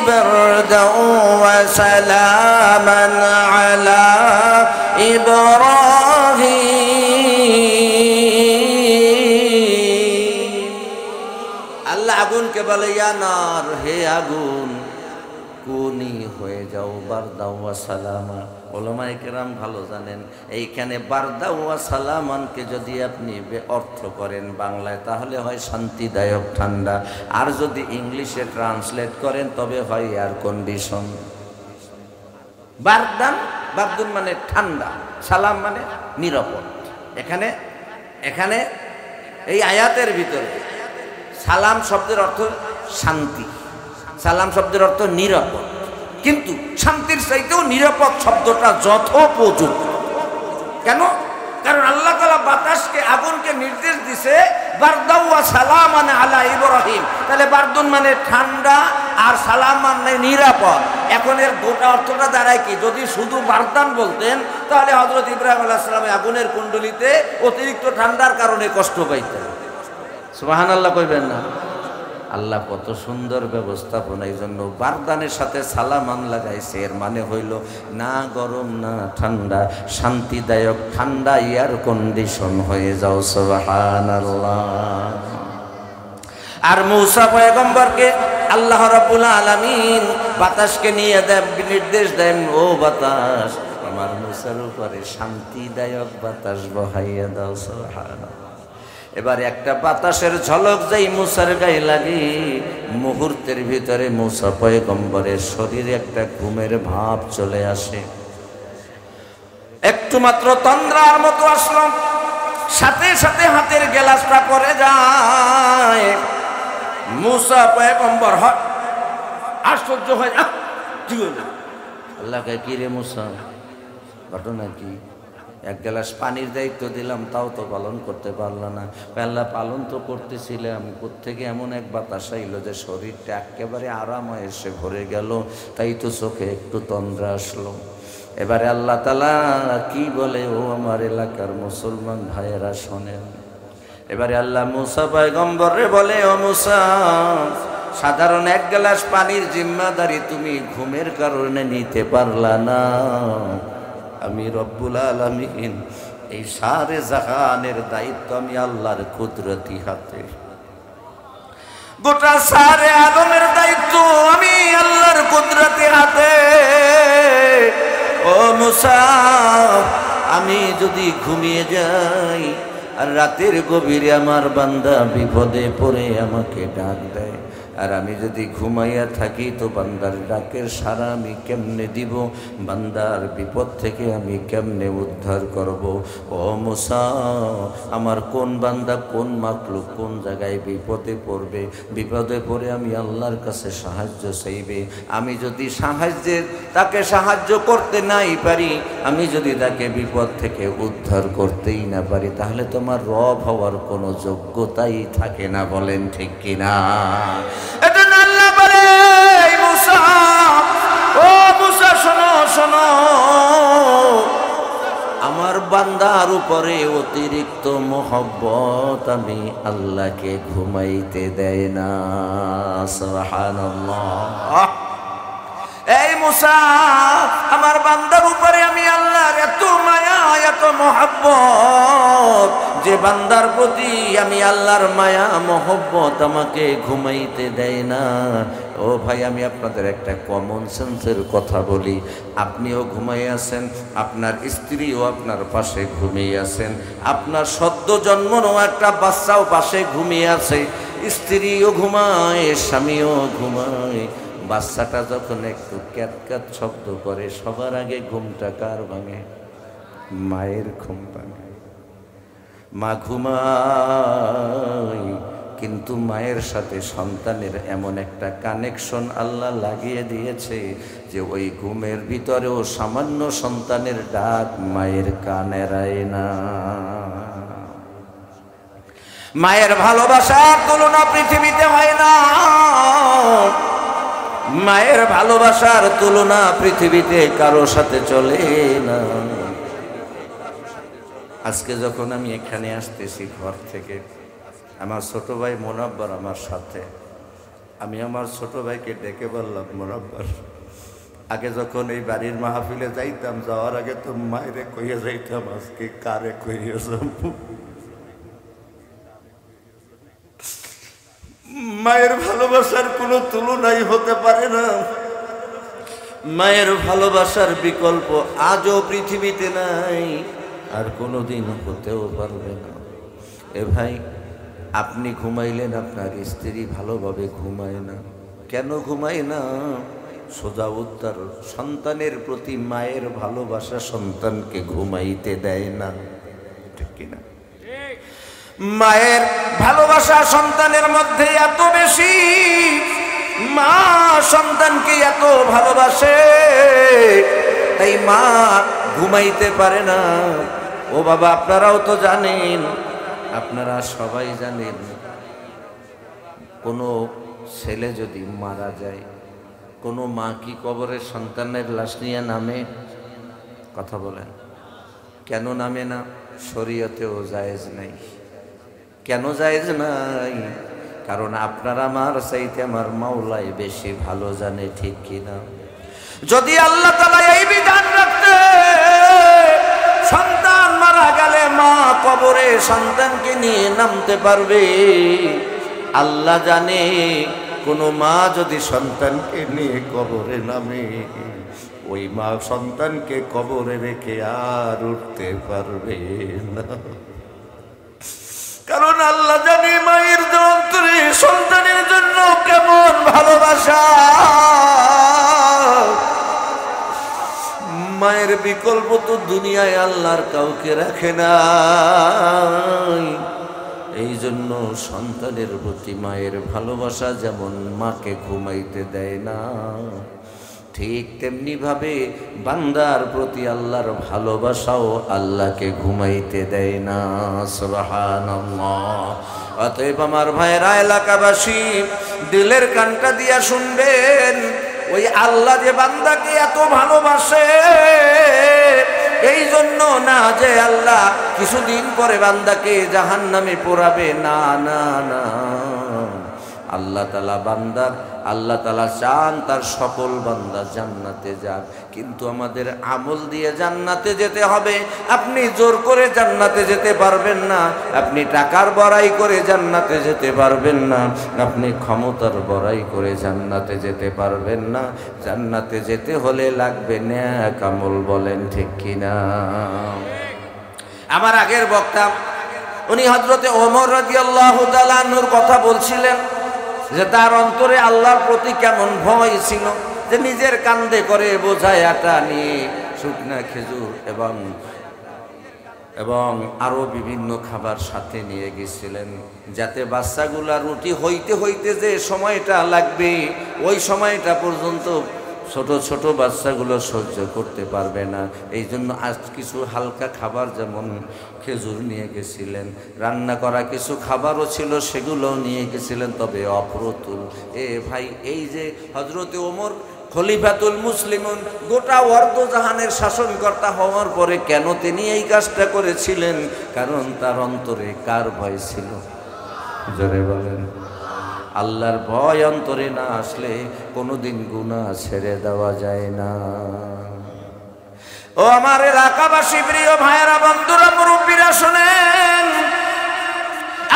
Speaker 1: বারদান ওয়া সালামান আলা ইব্রাহিম। আল্লাহ আগুনকে বলে, ইয়া নার, হে আগুন, কুনি হয়ে যাও বারদা ওয়া সালামা। উলামায়ে কেরাম ভালো জানেন, এইখানে বারদা ওয়া সালামানকে যদি আপনি অর্থ করেন বাংলায় তাহলে হয় শান্তিদায়ক ঠান্ডা, আর যদি ইংলিশে ট্রান্সলেট করেন তবে হয় এয়ার কন্ডিশন। বারদুন মানে ঠান্ডা, সালাম মানে নিরাপদ। এখানে এখানে এই আয়াতের ভিতরে সালাম শব্দের অর্থ শান্তি, সালাম শব্দের অর্থ নিরাপদ, কিন্তু শান্তির চাইতেও নিরাপদ শব্দটা যথোপযুক্ত। কেন? কারণ আল্লাহ তাআলা বাতাসকে, আগুনকে নির্দেশ দিছে বারদাউ ওয়া সালামান আলা ইব্রাহিম। তাহলে বারদুন মানে ঠান্ডা আর সালাম মানে নিরাপদ। এখন এর গোটা অর্থটা দাঁড়ায় কি? যদি শুধু বারদান বলতেন তাহলে হযরত ইব্রাহিম আলাইহিস সালাম আগুনের কুণ্ডলিতে অতিরিক্ত ঠান্ডার কারণে কষ্ট পাইতেন। সুবহানাল্লাহ কইবেন না? আল্লাহ কত সুন্দর ব্যবস্থাপনা। এই জন্য বারদানের সাথে সালামান লাগাইছে। এর মানে হইল না গরম না ঠান্ডা, শান্তিদায়ক ঠান্ডা এয়ার কন্ডিশন হয়ে যাও। সুবহানাল্লাহ। আর মূসা পয়গম্বরকে আল্লাহ রাব্বুল আলামিন বাতাসকে নিয়ে নির্দেশ দেন, ও বাতাস, আমার মূসার উপরে শান্তিদায়ক বাতাস বহাইয়া দাও। সুবহানাল্লাহ। এবার একটা বাতাসের ঝলক যেই মূসার গায়ে লাগে, মুহূর্তের ভিতরে মূসা পয়গম্বরের শরীরে একটা ঘুমের ভাব চলে আসে। একটু মাত্র তন্দ্রার মতো আসলো, সাথে সাথে হাতের গ্লাসটা পড়ে যায়। মূসা পয়গম্বর আশ্চর্য হয়, কি হলো? আল্লাহকে, কি রে মূসা, ঘটনা কি? এক গ্লাস পানির দায়িত্ব দিলাম, তাও তো পালন করতে পারলো না। আল্লাহ, পালন তো করতেছিলাম, কোত্থেকে এমন এক বাতাস আইলো যে শরীরটা একেবারে আরাম এসে ভরে গেল, তাই তো চোখে একটু তন্দ্রা আসলো। এবারে আল্লাহ তাআলা কি বলে, ও আমার এলাকার মুসলমান ভাইয়েরা শোনেন। এবারে আল্লাহ মূসা পয়গম্বরে বলে, ও মূসা, সাধারণ এক গ্লাস পানির জিম্মাদারি তুমি ঘুমের কারণে নিতে পারলা না। আমি রব্বুল আলামিন, এই সারে জাহানের দায়িত্ব আমি আল্লাহর কুদরতি হাতে, গোটা সারে আলমের দায়িত্ব আমি আল্লাহর কুদরতি হাতে। ও মূসা, আমি যদি ঘুমিয়ে যাই আর রাতের গভীরে আমার বান্দা বিপদে পড়ে আমাকে ডাক দেয়, আর আমি যদি ঘুমাইয়া থাকি তো বান্দার ডাকের সাড়া আমি কেমনে দিব? বান্দার বিপদ থেকে আমি কেমনে উদ্ধার করব? ও মূসা, আমার কোন বান্দা, কোন মাকলুক কোন জায়গায় বিপদে পড়বে, বিপদে পড়ে আমি আল্লাহর কাছে সাহায্য চাইবে, আমি যদি তাকে সাহায্য করতে নাই পারি, আমি যদি তাকে বিপদ থেকে উদ্ধার করতেই না পারি, তাহলে তোমার রব হওয়ার কোনো যোগ্যতাই থাকে না। বলেন ঠিক কিনা? এজন্য আল্লাহ বলে, মূসা, ও মূসা, শোনো শোনো, আমার বান্দার উপরে অতিরিক্ত মোহব্বত আমি আল্লাহকে ঘুমাইতে দেয় না। সুবহানাল্লাহ। এই মুসা, আমার বান্দার উপরে আমি আল্লাহর এত মায়া এত মহব্বত, যে বান্দার প্রতি আমি আল্লাহর মায়া মহব্বত আমাকে ঘুমাইতে দেয় না। ও ভাই, আমি আপনাদের একটা কমন সেন্সের কথা বলি, আপনিও ঘুমাই আছেন, আপনার স্ত্রীও আপনার পাশে ঘুমিয়ে আছেন, আপনার সদ্য জন্মনো একটা বাচ্চাও পাশে ঘুমিয়ে আছে, স্ত্রীও ঘুমায়, স্বামীও ঘুমায়। বাচ্চাটা যখন একটু ক্যাট ক্যাট শব্দ করে, সবার আগে ঘুমটা কার ভাঙে? মায়ের ঘুম ভাঙে। মা ঘুমায়, কিন্তু মায়ের সাথে সন্তানের এমন একটা কানেকশন আল্লাহ লাগিয়ে দিয়েছে যে ওই ঘুমের ভিতরেও সামান্য সন্তানের ডাক মায়ের কানে এড়ায় না। মায়ের ভালোবাসার তুলনা পৃথিবীতে হয় না, মায়ের ভালোবাসার তুলনা পৃথিবীতে কারো সাথে চলে না। আজকে যখন আমি এখানে আসতেছি ঘর থেকে, আমার ছোট ভাই মোনাব্বার আমার সাথে, আমি আমার ছোট ভাইকে ডেকে বললাম, মোনাব্বার, আগে যখন এই বাড়ির মাহফিলে যাইতাম, যাওয়ার আগে তো মায়েরে কইয়া যাইতাম, আজকে কারে কইয়া যাব? মায়ের ভালোবাসার কোনো তুলনাই হতে পারে না। মায়ের ভালোবাসার বিকল্প আজও পৃথিবীতে নাই, আর কোনোদিন হতেও পারবে না। এ ভাই, আপনি ঘুমাইলেন, আপনার স্ত্রী ভালোভাবে ঘুমায় না। কেন ঘুমায় না? সোজা উত্তর, সন্তানের প্রতি মায়ের ভালোবাসা সন্তানকে ঘুমাইতে দেয় না। ঠিক কিনা? মায়ের ভালোবাসা সন্তানের মধ্যে এত বেশি, মা সন্তানকে এত ভালোবাসে, তাই মা ঘুমাইতে পারে না। ও বাবা, আপনারাও তো জানেন, আপনারা সবাই জানেন, কোনো ছেলে যদি মারা যায়, কোনো মা কি কবরের সন্তানের লাশ নিয়ে নামে? কথা বলেন, কেন নামে না? শরীয়তেও জায়েজ নাই। কেন জায়েজ নাই? কারণ আপনার আমার চাইতে আমার মাওলাই বেশি ভালো জানে। ঠিক কিনা? যদি আল্লাহ তাআলা এই বিধান রাখতে, সন্তান মারা গেলে মা কবরে সন্তানকে নিয়ে নামতে পারবে, আল্লাহ জানে কোন মা যদি সন্তানকে নিয়ে কবরে নামে, ওই মা সন্তানকে কবরে রেখে আর উঠতে পারবে না। কারণ আল্লাহ জানে মায়ের অন্তরে সন্তানের জন্য কেমন ভালোবাসা। মায়ের বিকল্প তো দুনিয়ায় আল্লাহর কাউকে রাখে না। এই জন্য সন্তানের প্রতি মায়ের ভালোবাসা যেমন মাকে ঘুমাইতে দেয় না, ঠিক তেমনি ভাবে বান্দার প্রতি আল্লাহর ভালোবাসাও আল্লাহকে ঘুমাইতে দেয় না। সুবহানাল্লাহ। অতএব আমার ভাইরা, এলাকাবাসী, দিলের কানটা দিয়া শুনবেন, ওই আল্লাহ যে বান্দাকে এত ভালোবাসে, এই জন্য না যে আল্লাহ কিছুদিন পরে বান্দাকে জাহান্নামে পোড়াবে, না না না। আল্লাহ তাআলা চান তার সকল বান্দা জান্নাতে যাক, কিন্তু আমাদের আমল দিয়ে জান্নাতে যেতে হবে। আপনি জোর করে জান্নাতে যেতে পারবেন না, আপনি টাকার বড়াই করে জান্নাতে যেতে পারবেন না, আপনি ক্ষমতার বড়াই করে জান্নাতে যেতে পারবেন না। জান্নাতে যেতে হলে লাগবে নেক আমল। বলেন ঠিক কিনা? আমার আগের বক্তা উনি হযরতে ওমর রাদিয়াল্লাহু তাআলা আনহুর কথা বলছিলেন, যে তার অন্তরে আল্লাহর প্রতি কেমন ভয় ছিল, যে নিজের কান্দে করে বোঝায় আটা নিয়ে শুকনা খেজুর এবং আরো বিভিন্ন খাবার সাথে নিয়ে গেছিলেন, যাতে বাচ্চাগুলা রুটি হইতে হইতে যে সময়টা লাগবে, ওই সময়টা পর্যন্ত ছোট ছোট বাচ্চাগুলো সহ্য করতে পারবে না। এই জন্য আজ কিছু হালকা খাবার, যেমন খেজুর নিয়ে গেছিলেন, রান্না করা কিছু খাবারও ছিল, সেগুলোও নিয়ে গেছিলেন, তবে অপ্রতুল। ভাই, এই যে হযরতে ওমর খলিফাতুল মুসলিমুন, গোটা অর্ধজাহানের শাসনকর্তা হওয়ার পরে কেন তিনি এই কাজটা করেছিলেন? কারণ তার অন্তরে কার ভয় ছিল? জোরে বলেন। আল্লাহর ভয় অন্তরে না আসলে কোনোদিন গুনাহ ছেড়ে দেওয়া যায় না। ও আমার এলাকাবাসী, প্রিয় ভাইয়েরা, বন্ধুরা, মুরব্বীরা, শোনেন,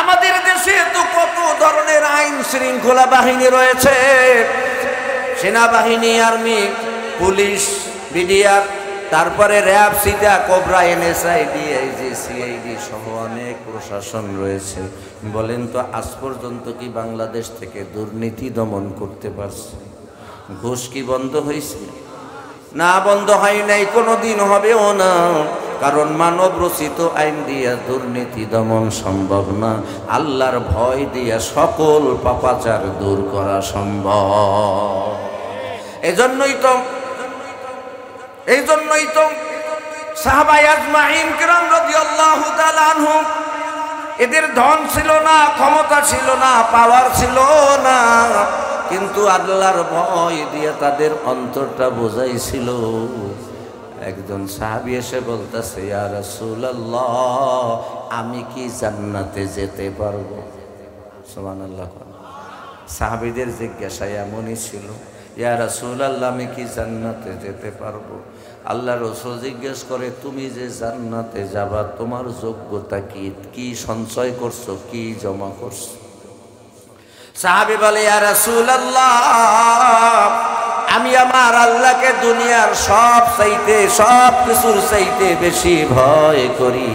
Speaker 1: আমাদের দেশে তো কত ধরনের আইন শৃঙ্খলা বাহিনী রয়েছে, সেনাবাহিনী, আর্মি, পুলিশ, বিডিআর, তারপরে র্যাব, সিটা, কোবরা, এনএসআই, ডিআইজি, সিআইডি সহ অনেক প্রশাসন রয়েছে। বলেন তো আজ পর্যন্ত কি বাংলাদেশ থেকে দুর্নীতি দমন করতে পারছে? ঘুষ কি বন্ধ হয়েছে? না, বন্ধ হয় নাই, কোনোদিন হবেও না। কারণ মানব রচিত আইন দিয়া দুর্নীতি দমন সম্ভব না, আল্লাহর ভয় দিয়া সকল পাপাচার দূর করা সম্ভব। এজন্যই তো সাহাবায়ে আজমাইন কিরাম রাদিয়াল্লাহু তাআলা আনহুম, এদের ধন ছিল না, ক্ষমতা ছিল না, পাওয়ার ছিল না, কিন্তু আল্লাহর ভয় দিয়ে তাদের অন্তরটা বোঝাইছিল। একজন সাহাবী এসে বলতেছে, ইয়া রাসূলুল্লাহ, আমি কি জান্নাতে যেতে পারবো? সুবহানাল্লাহ। সাহাবীদের জিজ্ঞাসা এমনই ছিল, ইয়া রাসূলুল্লাহ, আমি কি জান্নাতে যেতে পারবো? আল্লাহ রাসূল জিজ্ঞেস করে, তুমি যে জান্নাতে যাবা তোমার যোগ্যতা কি? কি সঞ্চয় করছো, কি জমা করছো? সাহাবী বলে, ইয়া রাসূলুল্লাহ, আমি আমার আল্লাহকে দুনিয়ার সব কিছুর চাইতে বেশি ভয় করি,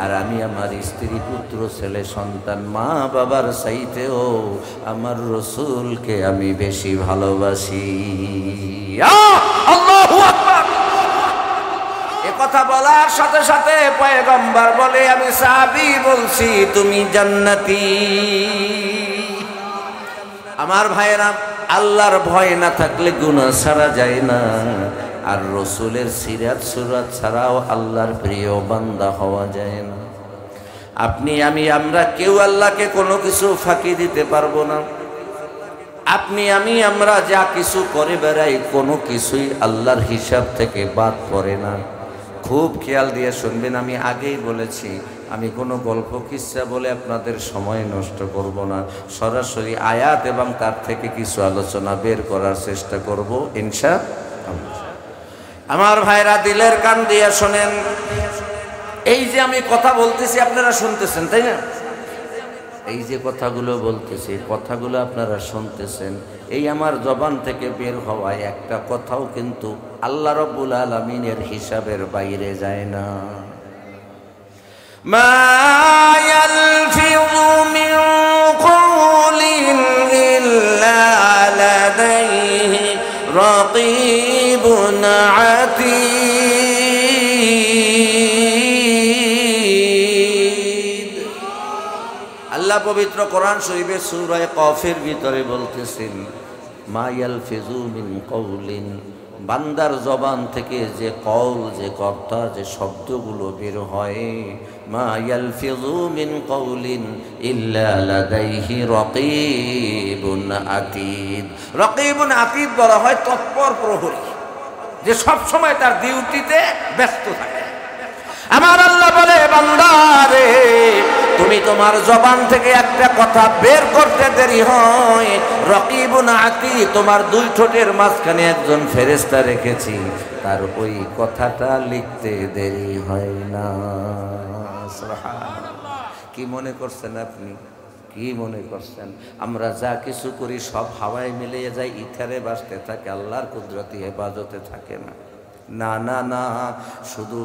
Speaker 1: আর আমি আমার স্ত্রী, পুত্র, ছেলে, সন্তান, মা বাবার চাইতেও আমার রসুলকে আমি বেশি ভালোবাসি। আল্লাহু আকবার। এ কথা বলার সাথে সাথে পয়গম্বর বলে, আমি সাহাবী বলছি তুমি জান্নাতি। আমার ভাইয়েরা, আল্লাহর ভয় না থাকলে গুনাহ ছাড়া যায় না, আর রসুলের সিরাত সুরাত ছাড়াও আল্লাহর প্রিয় বান্দা হওয়া যায় না। আপনি, আমরা কেউ আল্লাহকে কোনো কিছু ফাঁকি দিতে পারবো না। আপনি, আমরা যা কিছু করে বেড়াই কোনো কিছুই আল্লাহর হিসাব থেকে বাদ পড়ে না। খুব খেয়াল দিয়ে শুনবেন, আমি আগেই বলেছি, আমি কোনো গল্প কিচ্ছা বলে আপনাদের সময় নষ্ট করব না, সরাসরি আয়াত এবং তার থেকে কিছু আলোচনা বের করার চেষ্টা করব ইনশাআল্লাহ। আমার ভাইরা, দিলের কান দিয়ে শোনেন, এই যে আমি কথা বলতেছি আপনারা শুনতেছেন, তাই না? এই যে কথাগুলো বলতেছি, কথাগুলো আপনারা শুনতেছেন, এই আমার জবান থেকে বের হওয়ায় একটা কথাও কিন্তু আল্লাহ রাব্বুল আলামিনের হিসাবের বাইরে যায় না। মা ইয়ালফিযু মিন কওলিন ইল্লা লাদাইহি রাকীবুন আতীদ। আল্লাহ পবিত্র কোরআন শরীফে সূরা কফের ভিতরে বলতেছেন, মা ইয়ালফিযু মিন কওলিন, বান্দার জবান থেকে যে কওল, যে কথা, যে শব্দগুলো বের হয়, মা ইয়ালফিযু মিন কওলিন ইল্লা লাদাইহি রাকীবুন আতীদ। রাকীবুন আতীদ বলা হয় তৎপর প্রহরী, যে সব সময় তার ডিউটিতে ব্যস্ত থাকে। আমার আল্লাহ বলে, বান্দারে, তুমি তোমার জবান থেকে একটা কথা বের করতে দেরি হয়, রকিবুন আতীদ, তোমার দুই ঠোঁটের মাঝখানে একজন ফেরেশতা রেখেছি, তার ওই কথাটা লিখতে দেরি হয় না। সুবহানাল্লাহ। কি মনে করছেন আপনি? কি মনে করছেন আমরা যা কিছু করি সব হাওয়ায় মিলিয়ে যায়, ইথারে বাসতে থাকে, আল্লাহর কুদরতি হেফাজতে থাকে না? না না না, শুধু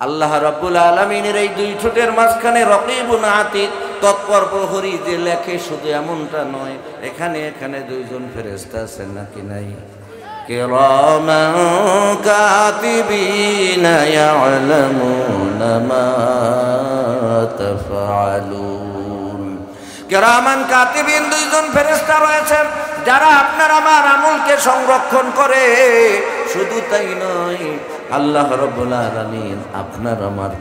Speaker 1: আল্লাহ রাব্বুল আলামিনের এই দুই ঠোঁটের মাঝখানে রকিবুন আতীদ, তৎপর প্রহরী যে লেখে, শুধু এমনটা নয়, এখানে দুইজন ফেরেশতা আছেন নাকি নাই? কিরামান কাতিবিনা ইয়ালামুনা মা তাফআলুন। কিরামান কাতিবিন, দুইজন ফেরেশতা রয়েছেন যারা আপনার আমার আমলকে সংরক্ষণ করে। শুধু তাই নয়, আল্লাহ রাব্বুল আলামিন আপনার আমার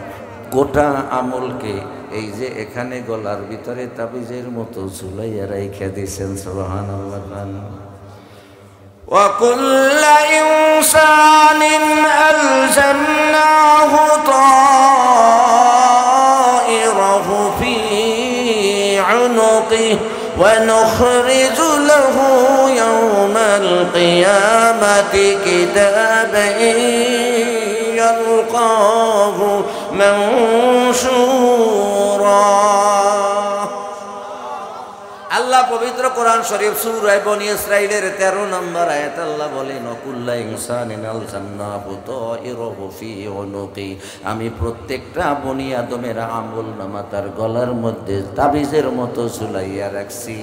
Speaker 1: গোটা আমলকে এই যে এখানে গলার ভিতরে তাবিজের মতো ঝুলাইয়া রাইখা দিয়েছেন। সুবহানাল্লাহ। ওয়া কুল্লু ইনসানিন আলজামনাহু তাইরাহু ফি উনুকিহি ونخرج له يوم القيامة كتابا يلقاه منشورا আল্লাহ পবিত্র কোরআন শরীফ সূরা বনী ইসরাঈলের 13 নম্বর আয়াত আল্লাহ বলেন কুল্লা ইনসানিন আলজান্নাহু তাইরহু ফি উনুকি আমি প্রত্যেকটা বনি আদমের আমলনামা তার গলার মধ্যে তাবিজের মতো ঝুলাইয়া রাখছি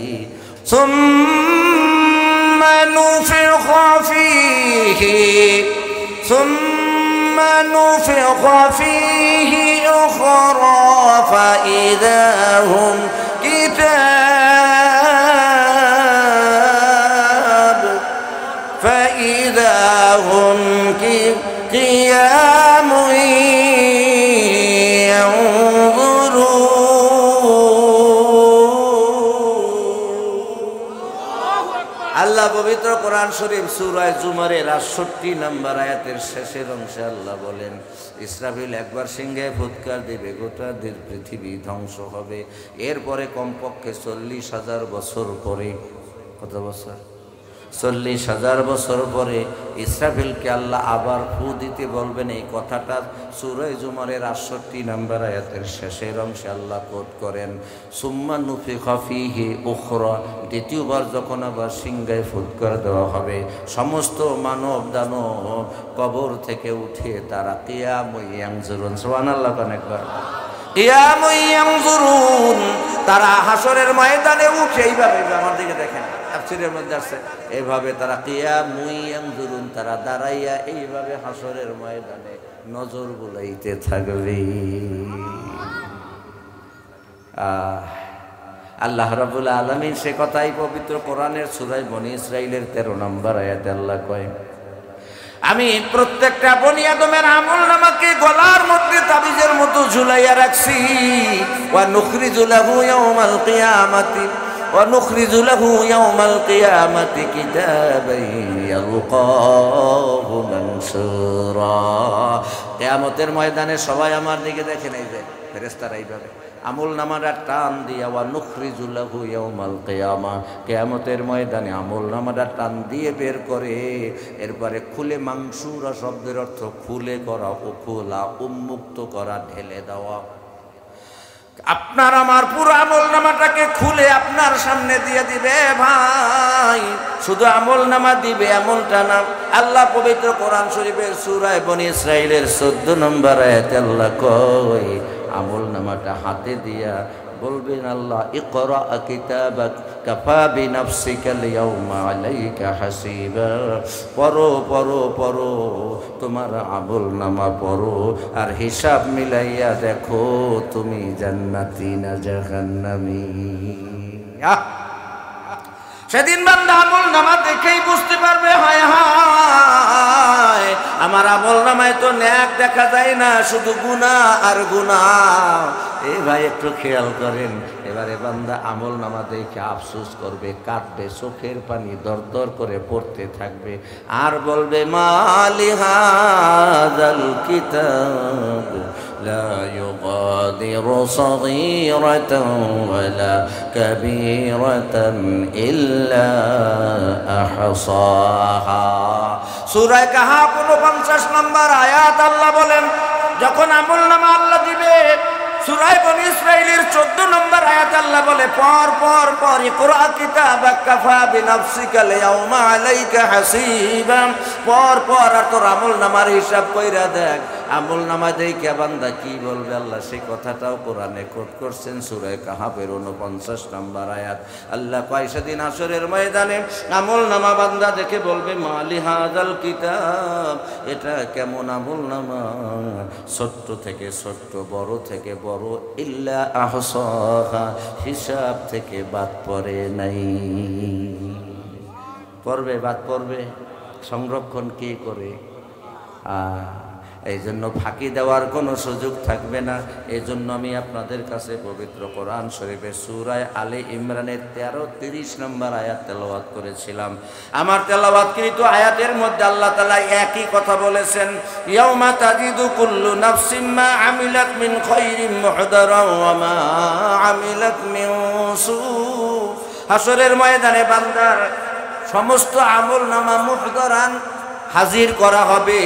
Speaker 1: সুম্মা নুফিখা ফীহি সুম্মা নুফিখা ফীহি উখরা ফাইযা হুম فإذا هم قيام আল্লাহ পবিত্র কোরআন শরীফ সূরা জুমারের ৬৮ নম্বর আয়াতের শেষের অংশে আল্লাহ বলেন ইসরাফিল একবার সিংহে ফুৎকার দিবে গোটা পৃথিবী ধ্বংস হবে এরপরে কমপক্ষে ৪০,০০০ বছর পরে কত বছর ৪০,০০০ বছর পরে ইসরাফিলকে আল্লাহ আবার ফু দিতে বলবেন এই কথাটা সূরা জুমারের ৬৮ নম্বর আয়াতের শেষের অংশে আল্লাহ কোট করেন সুম্মা নুফিখা ফীহি উখরা দ্বিতীয়বার যখন আবার সিংহায় ফুৎকার দেওয়া হবে সমস্ত মানব দানব কবর থেকে উঠে তারা কিয়ামুন ইয়ানজুরুন সুবহানাল্লাহ অনেকবার কিয়ামুন ইয়ানজুরুন তারা হাসরের ময়দানে উঠে এইভাবে আমার দিকে দেখেন তাফসীরের মধ্যে আছে এইভাবে তারা কিয়ামুন ইয়ানজুরুন তারা দাঁড়াইয়া এইভাবে হাসরের ময়দানে নজর বুলাইতে থাকবে আল্লাহ রাব্বুল আলামিন সে কথাই পবিত্র কোরআনের সূরা বনী ইসরাঈলের 13 নম্বর আয়াতে আল্লাহ কয় আমি প্রত্যেকটা বনি আদমের আমলনামাকে গলার মধ্যে তাবিজের মতো ঝুলাইয়া রাখছি ওয়া নুখরিজু লাহু ইয়াউমাল কিয়ামাতি ওয়া নুখরিজু লাহু ইয়াউমাল কিয়ামাতি কিতাবান ইয়ালকাহু মানসুরা কিয়ামতের ময়দানে সবাই আমার দিকে দেখেন এই যে ফেরেশতারা এইভাবে আমলনামাটা টান দিয়া ওয়া নুখরিজু লাহু ইয়াউমাল কিয়ামা কিয়ামতের ময়দানে আমলনামাটা টান দিয়ে বের করে এরপরে খুলে মানসুরা শব্দের অর্থ খুলে করা ও খোলা উন্মুক্ত করা ঢেলে দেওয়া আপনার আমার পুরো আমলনামাটাকে খুলে আপনার সামনে দিয়ে দিবে ভাই শুধু আমলনামা দিবে এমনটা না আল্লাহ পবিত্র কোরআন শরীফের সূরা বনী ইসরাঈলের 14 নম্বর আয়াতে আল্লাহ কয় আমলনামাটা হাতে দিয়া বলবেন আল্লাহ ইকরা কিতাবাক কাফা বিনাফসিকাল ইয়াউমা আলাইকা হাসিবা পড়ো পড়ো পড়ো তোমার আমলনামা পড়ো আর হিসাব মিলাইয়া দেখো তুমি জান্নাতি না জাহান্নামী সেদিন বান্দা আমলনামা দেখেই বুঝতে পারবে হায় হায় আমার আমলনামায় তো নেক দেখা যায় না শুধু গুনাহ আর গুনাহ এই ভাই একটু খেয়াল করেন এবারে বান্দা আমলনামা দেখে আফসোস করবে কাঁদবে চোখের পানি দরদর করে পড়তে থাকবে আর বলবে মালি হাযাল কিতাব لا يغادر صغيرة ولا كبيرة إلا أحصاها সূরা কাহাফ 49 নম্বর আয়াত আল্লাহ বলেন যখন আমলনামা আল্লাহ দিবে সূরা বনী ইসরাঈলের 14 নম্বর আয়াত আল্লাহ বলে পর পর পর ইকরা কিতাবাক কাফা বিনাফসিকাল ইয়াউমা আলাইকা হাসিবা পর পর আর তোর আমলনামার হিসাব কইরা দেখ আমলনামা দেখে বান্দা কি বলবে আল্লাহ সেই কথাটাও কোরআনে কোট করছেন সূরা কাহাফের 49 নম্বর আয়াত আল্লাহ কয় সেদিন হাসরের ময়দানে আমলনামা বান্দা দেখে বলবে মালি হাযাল কিতাব এটা কেমন আমলনামা ছোট্ট থেকে ছোট্ট বড় থেকে বড় ইল্লা আহসাহা হিসাব থেকে বাদ পড়ে নাই পড়বে বাদ পড়বে সংরক্ষণ কে করে এই জন্য ফাঁকি দেওয়ার কোনো সুযোগ থাকবে না এই জন্য আমি আপনাদের কাছে পবিত্র কোরআন শরীফের সূরা আলে ইমরানের 13-30 নম্বর আয়াত তেলাওয়াত করেছিলাম আমার তেলাওয়াতকৃত আয়াতের মধ্যে আল্লাহ তাআলা একই কথা বলেছেন ইয়াউমা তাজিদু কুল্লু নাফসিম মা আমিলাত মিন খায়রিন মুহদারান ওয়া মা আমিলাত মিন সু হাসরের ময়দানে বান্দার সমস্ত আমল নামা মুহদারান হাজির করা হবে।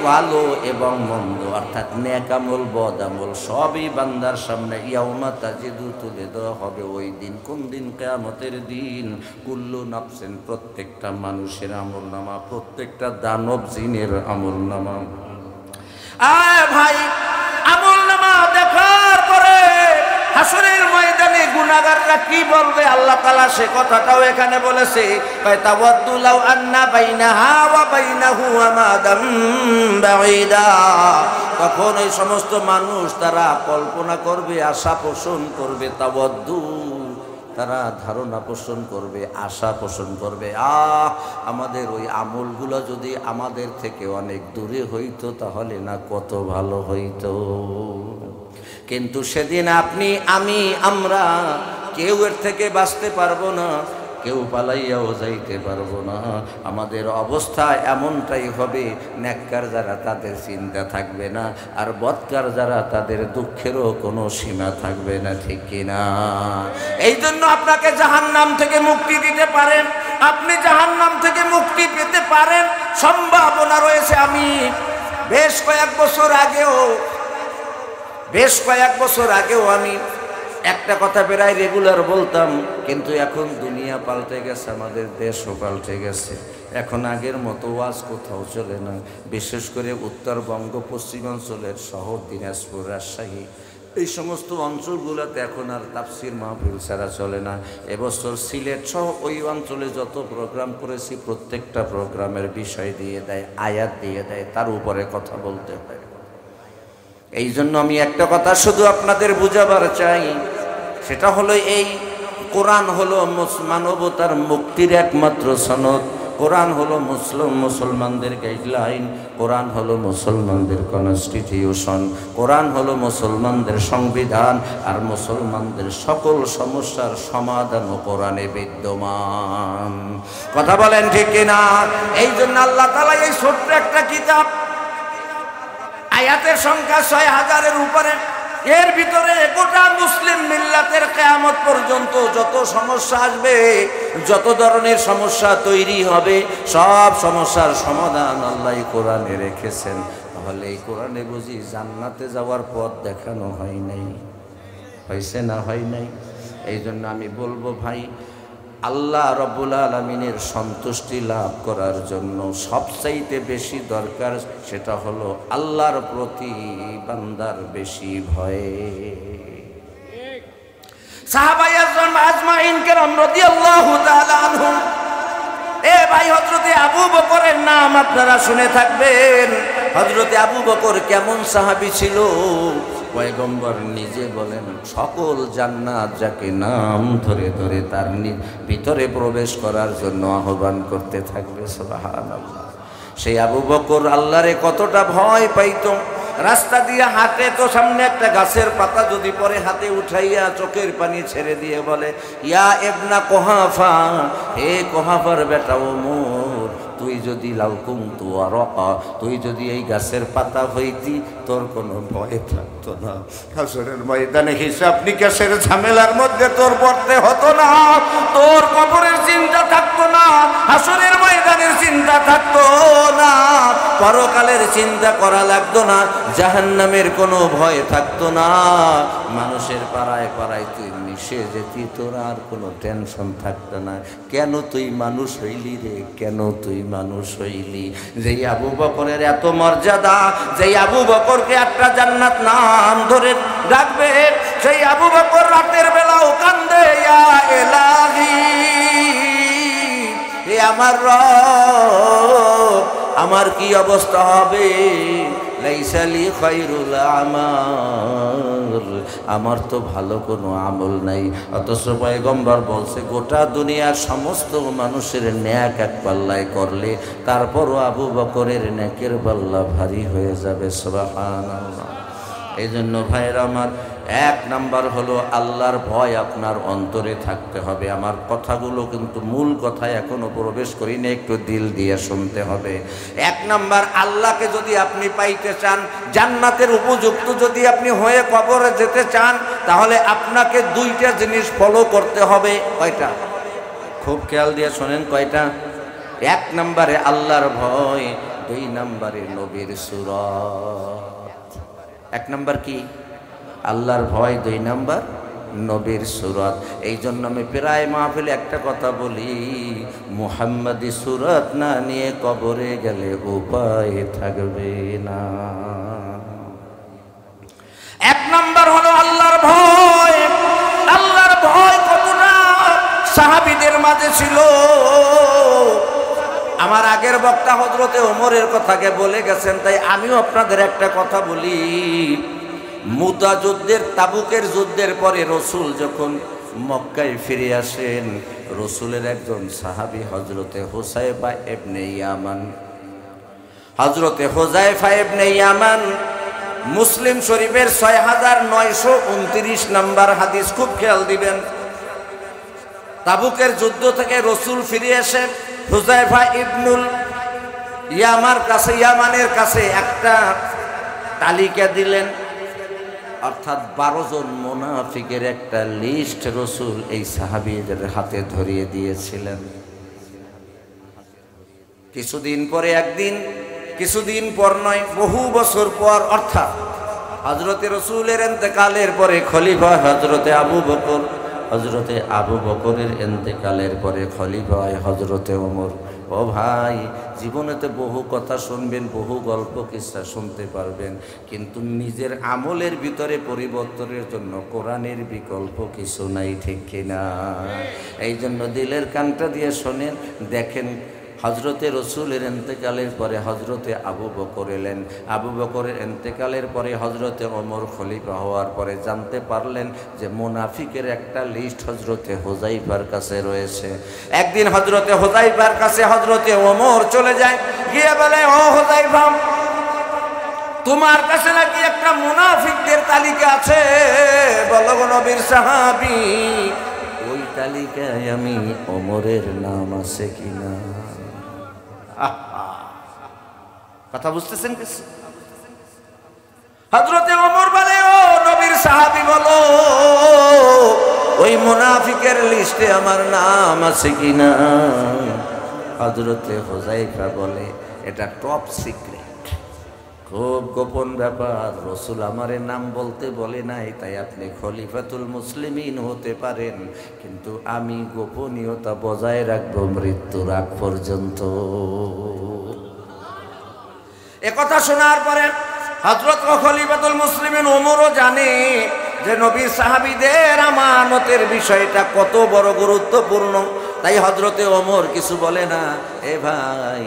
Speaker 1: ভালো এবং মন্দ অর্থাৎ নেক আমল বদ আমল সবই বান্দার সামনে ইয়াউমা তাজিদু তুলে দেওয়া হবে। ওই দিন কোন দিন? কিয়ামতের দিন। কুল্লু নাফসিন প্রত্যেকটা মানুষের আমল নামা, প্রত্যেকটা দানব জিনের আমল নামা। ভাই আমল নামা দেখার পরে হাসরের ময়দানে গুনাহগাররা কি বলবে আল্লাহ তাআলা সে কথাটাও এখানে বলেছে। তাওয়াদ্দু লাউ আন্না বাইনাহা ওয়া বাইনাহু আমাদাম বাঈদা। তখন এই সমস্ত মানুষ তারা কল্পনা করবে, আশা পোষণ করবে। তাওয়াদ্দু তারা ধারণা পোষণ করবে, আশা পোষণ করবে, আমাদের ওই আমলগুলো যদি আমাদের থেকে অনেক দূরে হইতো তাহলে না কত ভালো হইতো। কিন্তু সেদিন আপনি আমি আমরা কেউ এর থেকে বাঁচতে পারবো না, কেউ পালাইয়াও যাইতে পারবো না। আমাদের অবস্থা এমনটাই হবে, নেককার যারা তাদের চিন্তা থাকবে না, আর বদকার যারা তাদের দুঃখেরও কোনো সীমা থাকবে না, ঠিক কিনা? এই জন্য আপনাকে জাহান্নাম থেকে মুক্তি দিতে পারেন, আপনি জাহান্নাম থেকে মুক্তি পেতে পারেন, সম্ভাবনা রয়েছে। আমি বেশ কয়েক বছর আগেও আমি একটা কথা প্রায় রেগুলার বলতাম, কিন্তু এখন দুনিয়া পাল্টে গেছে, আমাদের দেশও পাল্টে গেছে। এখন আগের মতো ওয়াজ কোথাও চলে না, বিশেষ করে উত্তরবঙ্গ, পশ্চিমাঞ্চলের শহর দিনাজপুর, রাজশাহী, এই সমস্ত অঞ্চলগুলোতে এখন আর তাফসির মাহফিল ছাড়া চলে না। এবছর সিলেট সহ ওই অঞ্চলে যত প্রোগ্রাম করেছি প্রত্যেকটা প্রোগ্রামের বিষয় দিয়ে দেয়, আয়াত দিয়ে দেয়, তার উপরে কথা বলতে হয়। এই জন্য আমি একটা কথা শুধু আপনাদের বুঝাবার চাই, সেটা হলো এই কোরআন হলো মানবতার মুক্তির একমাত্র সনদ। কোরআন হলো মুসলমানদের গাইডলাইন, কোরআন হলো মুসলমানদের কনস্টিটিউশন, কোরআন হলো মুসলমানদের সংবিধান, আর মুসলমানদের সকল সমস্যার সমাধানও কোরআনে বিদ্যমান। কথা বলেন ঠিক কিনা? এই জন্য আল্লাহ তাআলা এই ছোট্ট একটা কিতাব, আয়াতের সংখ্যা ৬০০০-এর উপরে, এর ভিতরে গোটা মুসলিম মিল্লাতের কিয়ামত পর্যন্ত যত সমস্যা আসবে, যত ধরনের সমস্যা তৈরি হবে, সব সমস্যার সমাধান আল্লাহ কোরআনে রেখেছেন। তাহলে এই কোরআনে বুঝি জান্নাতে যাওয়ার পথ দেখানো হয় নাই? হয়েছে না হয় নাই? এই জন্য আমি বলবো ভাই, আল্লাহ রাব্বুল আলামিনের সন্তুষ্টি লাভ করার জন্য সবচাইতে বেশি দরকার সেটা হলো আল্লাহর প্রতি বান্দার বেশি ভয়। সাহাবায়ে আজমাইন কেরাম রাদিয়াল্লাহু তাআলা আনহুম, ভাই হযরতে আবু বকরের নাম আপনারা শুনে থাকবেন। হযরতে আবু বকর কেমন সাহাবী ছিল? পয়গম্বর নিজে বলেন, সকল জান্নাত যাকে নাম ধরে ধরে তার ভিতরে প্রবেশ করার জন্য আহ্বান করতে থাকবে। সুবহানাল্লাহ। সেই আবু বকর আল্লাহরে কতটা ভয় পাইতো। রাস্তা দিয়ে হাঁটে তো সামনে একটা গাছের পাতা যদি পরে হাতে উঠাইয়া চোখের পানি ছেড়ে দিয়ে বলে, ইয়া ইবনা কুহাফা, হে কুহাফার বেটা ওমর, তুই যদি লাউকুমতু আরাকা, তুই যদি এই গাছের পাতা হইতি তোর কোনো ভয় থাকতো না। হাসরের ময়দানে হিসাব নিকাশের ঝামেলার মধ্যে তোর পড়তে হতো না, তোর কবরের চিন্তা থাকতো না, হাসরের ময়দানের চিন্তা থাকতো না, পরকালের চিন্তা করা লাগতো না, জাহান্নামের কোনো ভয় থাকতো না। মানুষের পাড়ায় পাড়ায় তুই মিশে যেতি, তোর আর কোনো টেনশন থাকতো না। কেন তুই মানুষ হইলি রে? কেন তুই মানুষ হইলি? যেই আবু বকরের এত মর্যাদা, যেই আবু বকরকে একটা জান্নাত নাম ধরে ডাকবে, সেই আবু বকর রাতের বেলাও কান্দে, ইয়া ইলাহি, হে আমার রব, আমার কি অবস্থা হবে? লাইসালি খায়রুল আমাল, আমার তো ভালো কোনো আমল নাই। অথচ পয়গম্বর বলছে গোটা দুনিয়ার সমস্ত মানুষের নেক এক পাল্লায় করলে তারপরও আবু বকরের নেকের পাল্লা ভারী হয়ে যাবে। সুবহানাল্লাহ। এই জন্য ভাইরা আমার, এক নাম্বার হলো আল্লাহর ভয় আপনার অন্তরে থাকতে হবে। আমার কথাগুলো কিন্তু মূল কথায় এখনো প্রবেশ করিনি, একটু দিল দিয়ে শুনতে হবে। এক নাম্বার, আল্লাহকে যদি আপনি পাইতে চান, জান্নাতের উপযুক্ত যদি আপনি হয়ে কবরে যেতে চান, তাহলে আপনাকে দুইটা জিনিস ফলো করতে হবে। কয়টা? খুব খেয়াল দিয়ে শোনেন কয়টা? 1 নম্বরে আল্লাহর ভয়, 2 নম্বরে নবীর সুরত। 1 নম্বর কি? আল্লাহর ভয়, 2 নম্বর নবীর সুরত। এই জন্য আমি প্রায় মাহফিলে একটা কথা বলি, মুহাম্মাদি সুরত না নিয়ে কবরে গেলে উপায় থাকবে না। 1 নম্বর হলো আল্লাহর ভয়। আল্লাহর ভয় কতটা সাহাবীদের মাঝে ছিল। আমার আগের বক্তা হযরতে ওমরের কথাকে বলে গেছেন, তাই আমিও আপনাদের একটা কথা বলি। মুতা যুদ্ধের, তাবুকের যুদ্ধের পরে রসুল যখন মক্কায় ফিরে আসেন, রসুলের একজন সাহাবী হযরতে হুযায়ফা ইবনে ইয়ামান, হযরতে হুযায়ফা ইবনে ইয়ামান মুসলিম শরীফের 6929 নম্বর হাদিস, খুব খেয়াল দিবেন। তাবুকের যুদ্ধ থেকে রসুল ফিরে এসে হুযায়ফা ইবনুল ইয়ামানের কাছে একটা তালিকা দিলেন, অর্থাৎ 12 জন মুনাফিকের একটা লিস্ট রসুল এই সাহাবীদের হাতে ধরিয়ে দিয়েছিলেন। কিছুদিন পরে একদিন, কিছুদিন পর নয়, বহু বছর পর, অর্থাৎ হযরতে রসুলের ইন্তেকালের পরে খলিফা হযরতে আবু বকর, হযরতে আবু বকরের ইন্তেকালের পরে খলিফা হয় হযরতে ওমর। ও ভাই, জীবনেতে বহু কথা শুনবেন, বহু গল্প কিসসা শুনতে পারবেন, কিন্তু নিজের আমলের ভিতরে পরিবর্তনের জন্য কোরআনের বিকল্প কিছু নাই, ঠিক কিনা? এই জন্য দিলের কানটা দিয়ে শোনেন। দেখেন, হযরতে রসুলের ইন্তেকালের পরে হযরতে আবু বকর এলেন, আবু বকরের ইন্তেকালের পরে হযরতে ওমর খলিফা হওয়ার পরে জানতে পারলেন যে মুনাফিকের একটা লিস্ট হযরতে হুযায়ফার কাছে রয়েছে। একদিন হযরতে হুযায়ফার কাছে হযরতে ওমর চলে যায়, গিয়ে বলে, ও হুযায়ফা, তোমার কাছে নাকি একটা মুনাফিকদের তালিকা আছে? বলো গো নবীর সাহাবী, ওই তালিকায় আমি ওমরের নাম আছে কিনা? কথা বুঝতেছেন কিছু? হযরতে ওমর বলে, ও নবীর সাহাবী, বলো ওই মুনাফিকের লিস্টে আমার নাম আছে কিনা? হযরতে হুযায়ফা বলে, এটা টপ সিক্রেট, খুব গোপন ব্যাপার। রসুল আমারে নাম বলতে বলে নাই, তাই আপনি খলিফাতুল মুসলিমিন হতে পারেন, কিন্তু আমি গোপনীয়তা বজায় রাখবো মৃত্যুর আগ পর্যন্ত। একথা শোনার পরে হযরত খলিফাতুল মুসলিমিন ওমরও জানে যে নবীর সাহাবীদের আমানতের বিষয়টা কত বড় গুরুত্বপূর্ণ, তাই হযরতে ওমর কিছু বলে না। এ ভাই,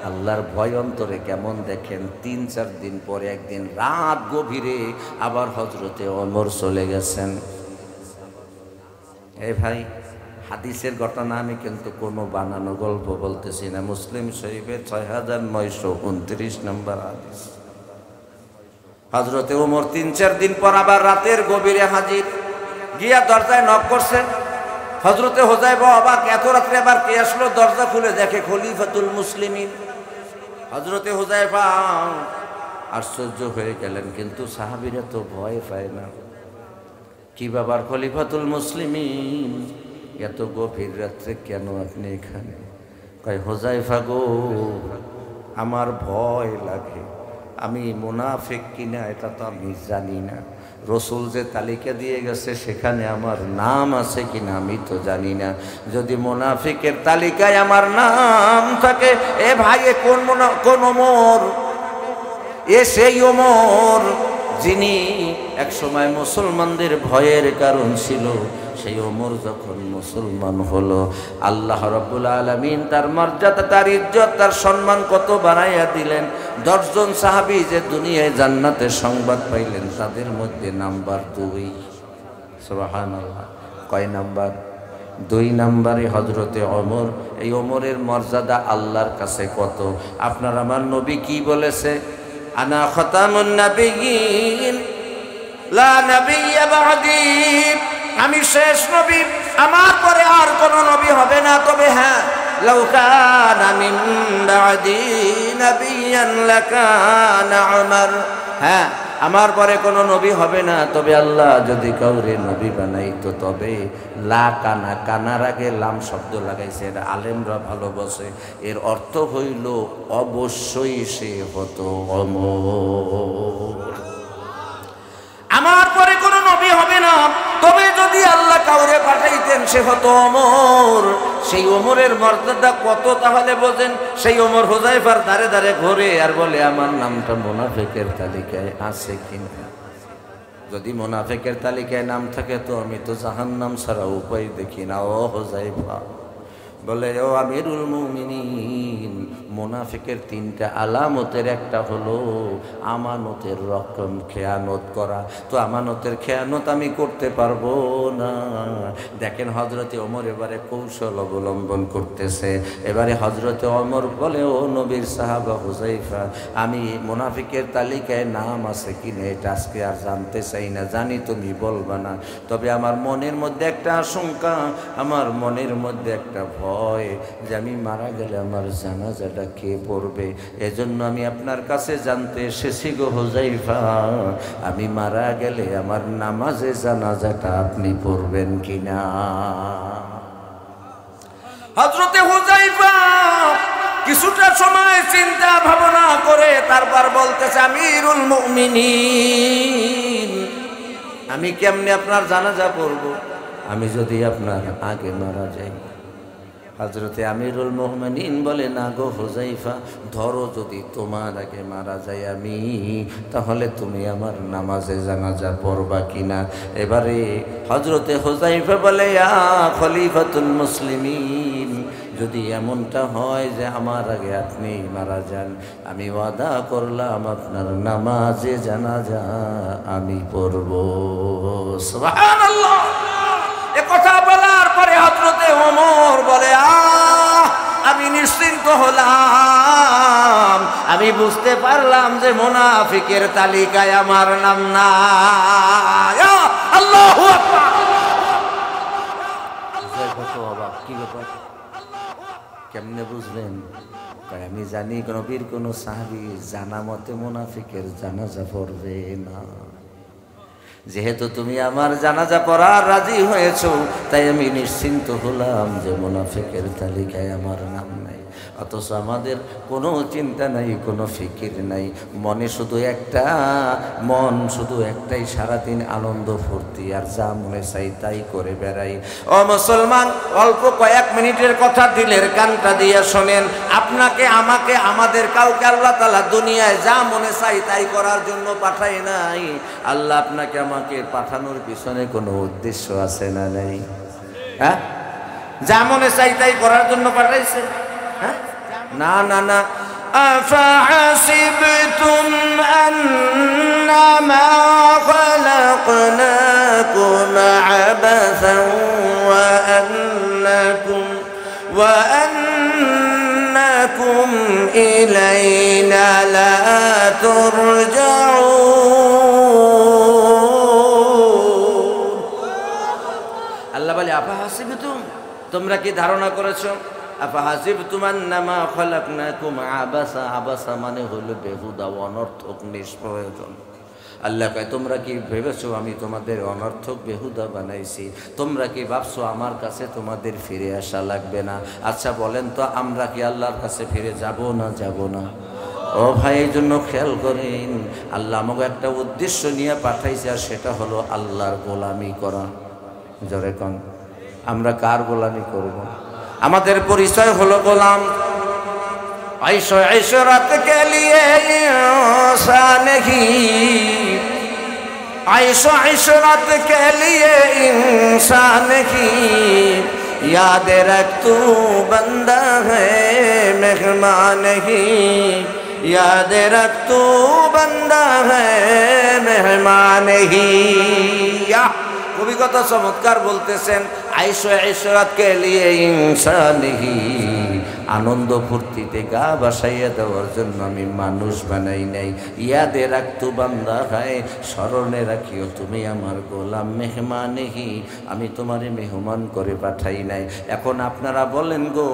Speaker 1: আল্লাহর ভয় অন্তরে কেমন দেখেন। 3-4 দিন পরে একদিন রাত গভীরে আবার হযরতে ওমর চলে গেছেন। এই ভাই, হাদিসের ঘটনা, আমি কিন্তু কোনো বানানো গল্প বলতেছি না। মুসলিম শরীফের 6929 নম্বর হাদিস। হযরতে ওমর 3-4 দিন পর আবার রাতের গভীরে হাজির, গিয়া দরজায় নক করছেন। হযরতে হুযায়ফা অবাক, এত রাত্রে আবার কে আসলো? দরজা খুলে দেখে খলিফাতুল মুসলিমিন। হযরতে হুযায়ফা আশ্চর্য হয়ে গেলেন, কিন্তু সাহাবীরা তো ভয় পায় না। কি ব্যাপার খলিফাতুল মুসলিমিন, এত গভীর রাত্রে কেন আপনি এখানে? কয়, হুযায়ফা গো, আমার ভয় লাগে, আমি মুনাফিক কিনা এটা তো আমি জানি না। রসুল যে তালিকা দিয়ে গেছে সেখানে আমার নাম আছে কিনা আমি তো জানি না। যদি মুনাফিকের তালিকায় আমার নাম থাকে, এ ভাই, কোন ওমর? এ সেই ওমর যিনি একসময় মুসলমানদের ভয়ের কারণ ছিল। সেই ওমর যখন মুসলমান হলো, আল্লাহ রাব্বুল আলামিন তার মর্যাদা, তার ইজ্জত, তার সম্মান কত বাড়াইয়া দিলেন। 10 জন সাহাবী যে দুনিয়ায় জান্নাতের সংবাদ পাইলেন, তাদের মধ্যে নাম্বার 2। সুবহানাল্লাহ। কয় নাম্বার? 2 নম্বরে হযরতে ওমর। এই ওমরের মর্যাদা আল্লাহর কাছে কত! আপনার আমার নবী কি বলেছে? আনা খাতামুন নাবিয়্যিন লা নাবিয়্যা বা'দি, আমি শেষ নবী, আমার পরে আর কোন নবী হবে না। তবে হ্যাঁ, লাউ কানা মিন বা'দি নাবিয়্যান লাকানা উমর, হ্যাঁ, আমার পরে কোনো নবী হবে না, তবে আল্লাহ যদি কাউরে নবী বানাইতো তবে লা কানা, কানার আগে লাম শব্দ লাগাইছে, এটা আলেমরা ভালোবাসে। এর অর্থ হইল অবশ্যই সে হতো অমর। আমার পরে কোনো নবী হবে না, তবে যদি আল্লাহ কাউরে পাঠাইতেন সে হতো অমর। সেই ওমরের মর্যাদা কত তাহলে বোঝেন। সেই ওমর হুযায়ফার ধারে ধারে ঘোরে আর বলে আমার নামটা মুনাফিকের তালিকায় আছে কিনা। যদি মুনাফিকের তালিকায় নাম থাকে তো আমি তো জাহান্নাম ছাড়া উপায় দেখি না। ও হুযায়ফা বলে, ও আমিরুল মুমিনিন, মুনাফিকের তিনটা আলামতের একটা হলো আমানতের রকম খেয়ানত করা। তো আমানতের খেয়ানত আমি করতে পারবো না। দেখেন হযরতে ওমর এবারে কৌশল অবলম্বন করতেছে। এবারে হযরতে ওমর বলে, ও নবীর সাহাবা হুযায়ফা, আমি মুনাফিকের তালিকায় নাম আছে কিনা এটা আজকে আর জানতে চাই না, জানি তুমি বলবা না, তবে আমার মনের মধ্যে একটা আশঙ্কা, আমার মনের মধ্যে একটা ভয় যে আমি মারা গেলে আমার জানাজাটা কে পড়বে। এজন্য আমি আপনার কাছে জানতে এসেছি গো হুযায়ফা, আমি মারা গেলে আমার নামাজে জানাজাটা আপনি পড়বেন কিনা। হযরতে হুযায়ফা কিছুটা সময় চিন্তা ভাবনা করে তারপর বলতেছে, আমিরুল মুমিনিন, আমি কেমনে আপনার জানাজা পড়ব আমি যদি আপনার আগে মারা যাই। হযরতে আমিরুল মুমিনিন বলে, না গো হুযায়ফা, ধরো যদি তোমার আগে মারা যায় আমি, তাহলে তুমি আমার নামাজে জানাজা পড়বা কিনা। এবারে হযরতে হুযায়ফা বলে, ইয়া খলিফাতুল মুসলিমিন, যদি এমনটা হয় যে আমার আগে আপনি মারা যান, আমি ওয়াদা করলাম আপনার নামাজে জানাজা আমি পড়ব। সুবহানাল্লাহ। এ কথা বলার পরে হযরতে ওমর বলে, আমি নিশ্চিন্ত হলাম, আমি বুঝতে পারলাম যে মুনাফিকের তালিকায় আমার নাম নাই। আল্লাহু আকবার। কত অবাক, কি ব্যাপার, কেমনে বুঝলেন? আমি জানি নবীর কোন সাহাবী জানা মতে মুনাফিকের জানাজা পড়বে না। যেহেতু তুমি আমার জানাজা পড়ার রাজি হয়েছো, তাই আমি নিশ্চিন্ত হলাম যে মুনাফিকের তালিকায় আমার নাম নাই। অথচ আমাদের কোনো চিন্তা নাই, কোনো ফিকির নাই, মনে শুধু একটা, মন শুধু একটাই, সারাদিন আনন্দ ফুর্তি আর যা মনে চাই তাই করে বেড়াই। ও মুসলমান, অল্প কয়েক মিনিটের কথা দিলের কানটা দিয়ে শোনেন। আপনাকে, আমাকে, আমাদের কাউকে আল্লাহ তাআলা দুনিয়ায় যা মনে চাই তাই করার জন্য পাঠায় নাই। আল্লাহ আপনাকে আমাকে পাঠানোর পিছনে কোনো উদ্দেশ্য আছে না নাই? হ্যাঁ, যা মনে চাই তাই করার জন্য পাঠাইছে? হ্যাঁ, না না না। আফাহাসিবতুম আন্নামা খালাকনাকুম আবাসান ওয়া আন্নাকুম ইলাইনা লা তুরজাউন। আল্লাহ বলে, আফাহাসিবতুম, তোমরা কি ধারণা করেছো? আফাহাসিবতুম আন্নামা খালাকনাকুম আবাসা, আবাসা মানে হলো বেহুদা, অনর্থক, নিষ্প্রয়োজন। আল্লাহ কয়, তোমরা কি ভেবেছো আমি তোমাদের অনর্থক বেহুদা বানাইছি? তোমরা কি ভাবছো আমার কাছে তোমাদের ফিরে আসা লাগবে না? আচ্ছা বলেন তো, আমরা কি আল্লাহর কাছে ফিরে যাব না? যাব না? ও ভাই, এই জন্য খেয়াল করেন, আল্লাহ আমাকে একটা উদ্দেশ্য নিয়ে পাঠাইছে, আর সেটা হলো আল্লাহর গোলামি করা। জোরে কোন, আমরা কার গোলামি করব? আমাদের পরিচয় হলো গোলাম। ऐशो इशरत के लिए इंसान ही, ऐशो इशरत के लिए इंसान ही, याद रख तू बंदा है मेहमान ही, याद रख तू बंदा है मेहमान ही। কবি কত চমৎকার বলতেছেন, আইশো ইশরাত কে লিয়ে ইনসান হি, আনন্দ ফুর্তিতে গা বাসাইয়া দেওয়ার জন্য আমি মানুষ বানাই নাই। ইয়াদে রাখতু বান্দা হয়, স্মরণে রাখিও তুমি আমার গোলাম মেহমানহি, আমি তোমারে মেহমান করে পাঠাই নাই। এখন আপনারা বলেন গো,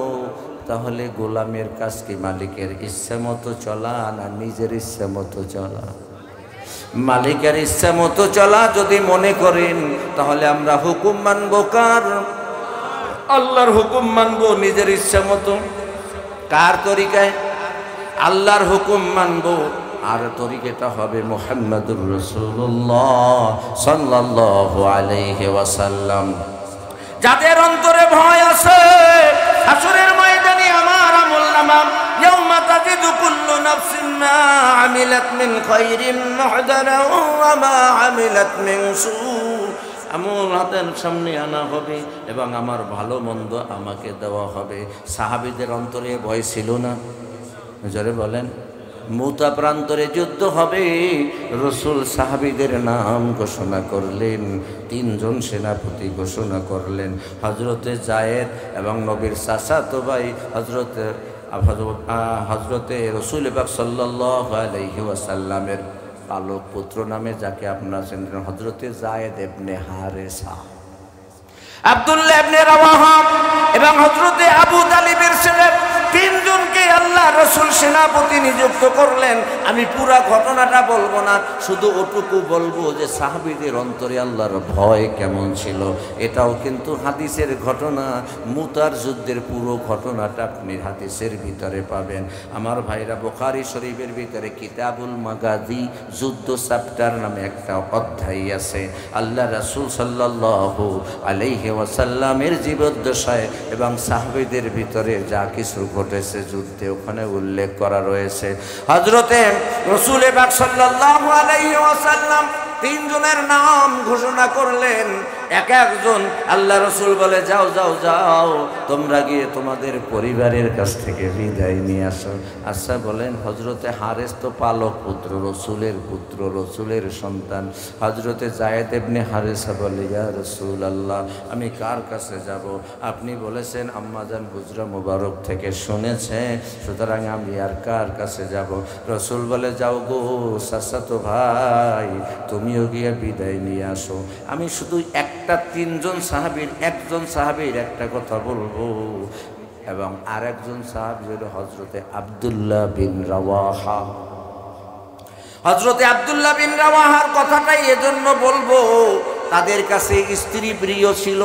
Speaker 1: তাহলে গোলামের কাজ কি মালিকের ইচ্ছে মতো চলা না নিজের ইচ্ছে মতো চলা? মালিকের ইচ্ছা মতো চলা যদি মনে করেন, তাহলে আমরা হুকুম মানবো কার? আল্লাহর হুকুম মানবো নিজের ইচ্ছা মতো। কার তরিকায়? আল্লাহর হুকুম মানবো, আর তরিকাটা হবে মুহাম্মাদুর রাসূলুল্লাহ সাল্লাল্লাহু আলাইহি ওয়াসাল্লাম। যাদের অন্তরে ভয় আছে, হাসরের ময়দানে আমার আমলনামা ইয়াউমা তাজিদু কুল্লু নাফসিন মা আমিলাত মিন খায়রিন মুহদারা ওয়া মা আমিলাত মিন সু, আমল হাতের সামনে আনা হবে এবং আমার ভালো মন্দ আমাকে দেওয়া হবে। সাহাবীদের অন্তরে ভয় ছিল না? জোরে বলেন। মুতা প্রান্তরে যুদ্ধ হবে, রসুল সাহাবীদের নাম ঘোষণা করলেন, তিনজন সেনাপতি ঘোষণা করলেন, হজরতে জায়েদ এবং নবীর চাচাতো ভাই হজরতে রসুল পাক সাল্লাল্লাহু আলাইহি ওয়াসাল্লামের পালক পুত্র নামে যাকে আপনারা চেনেন, হজরতে জায়েদ ইবনে হারেসা, আব্দুল্লাহ ইবনে রাওয়াহা এবং হজরতে আবু তালিবের ছেলে, তিনজনকে আল্লাহ রসুল সেনাপতি নিযুক্ত করলেন। আমি পুরা ঘটনাটা বলবো না, শুধু ওটুকু বলবো যে সাহাবীদের অন্তরে আল্লাহর ভয় কেমন ছিল। এটাও কিন্তু হাদিসের ঘটনা, মুতার যুদ্ধের পুরো ঘটনাটা আপনি হাদিসের ভিতরে পাবেন। আমার ভাইরা, বুখারী শরীফের ভিতরে কিতাবুল মাগাজি যুদ্ধ চ্যাপ্টার নামে একটা অধ্যায় আছে। আল্লাহ রাসূল সাল্লাল্লাহু আলাইহি ওয়াসাল্লামের জীবদ্দশায় এবং সাহাবীদের ভিতরে যা কিছু ঘটেছে যুদ্ধে, ওখানে উল্লেখ করা রয়েছে। হযরতে রাসূল পাক সাল্লাল্লাহু আলাইহি ওয়াসাল্লাম তিনজনের নাম ঘোষণা করলেন। এক একজন আল্লাহ রসুল বলে, যাও যাও যাও, তোমরা গিয়ে তোমাদের পরিবারের কাছ থেকে বিদায় নিয়ে আসো। আচ্ছা বলেন, হজরতে হারেস তো পালক পুত্র, রসুলের পুত্র, রসুলের সন্তান। হজরতে জায়েদ ইবনে হারেসা বলে, ইয়া রাসূলুল্লাহ, আমি কার কাছে যাব? আপনি বলেছেন আম্মাজান হুজরা মুবারক থেকে শুনেছে, সুতরাং আমি আর কার কাছে যাব? রসুল বলে, যাও গো চাচাতো ভাই, তুমিও গিয়ে বিদায় নিয়ে আসো। আমি শুধু তিনজন সাহাবীর একজন সাহাবীর একটা কথা বলবো, এবং আরেকজন সাহাবী হলো হযরতে আব্দুল্লাহ বিন রাওয়াহা। হযরতে আব্দুল্লাহ বিন রাওয়াহার কথাটাই এজন্য বলবো, তাদের কাছে স্ত্রী প্রিয় ছিল,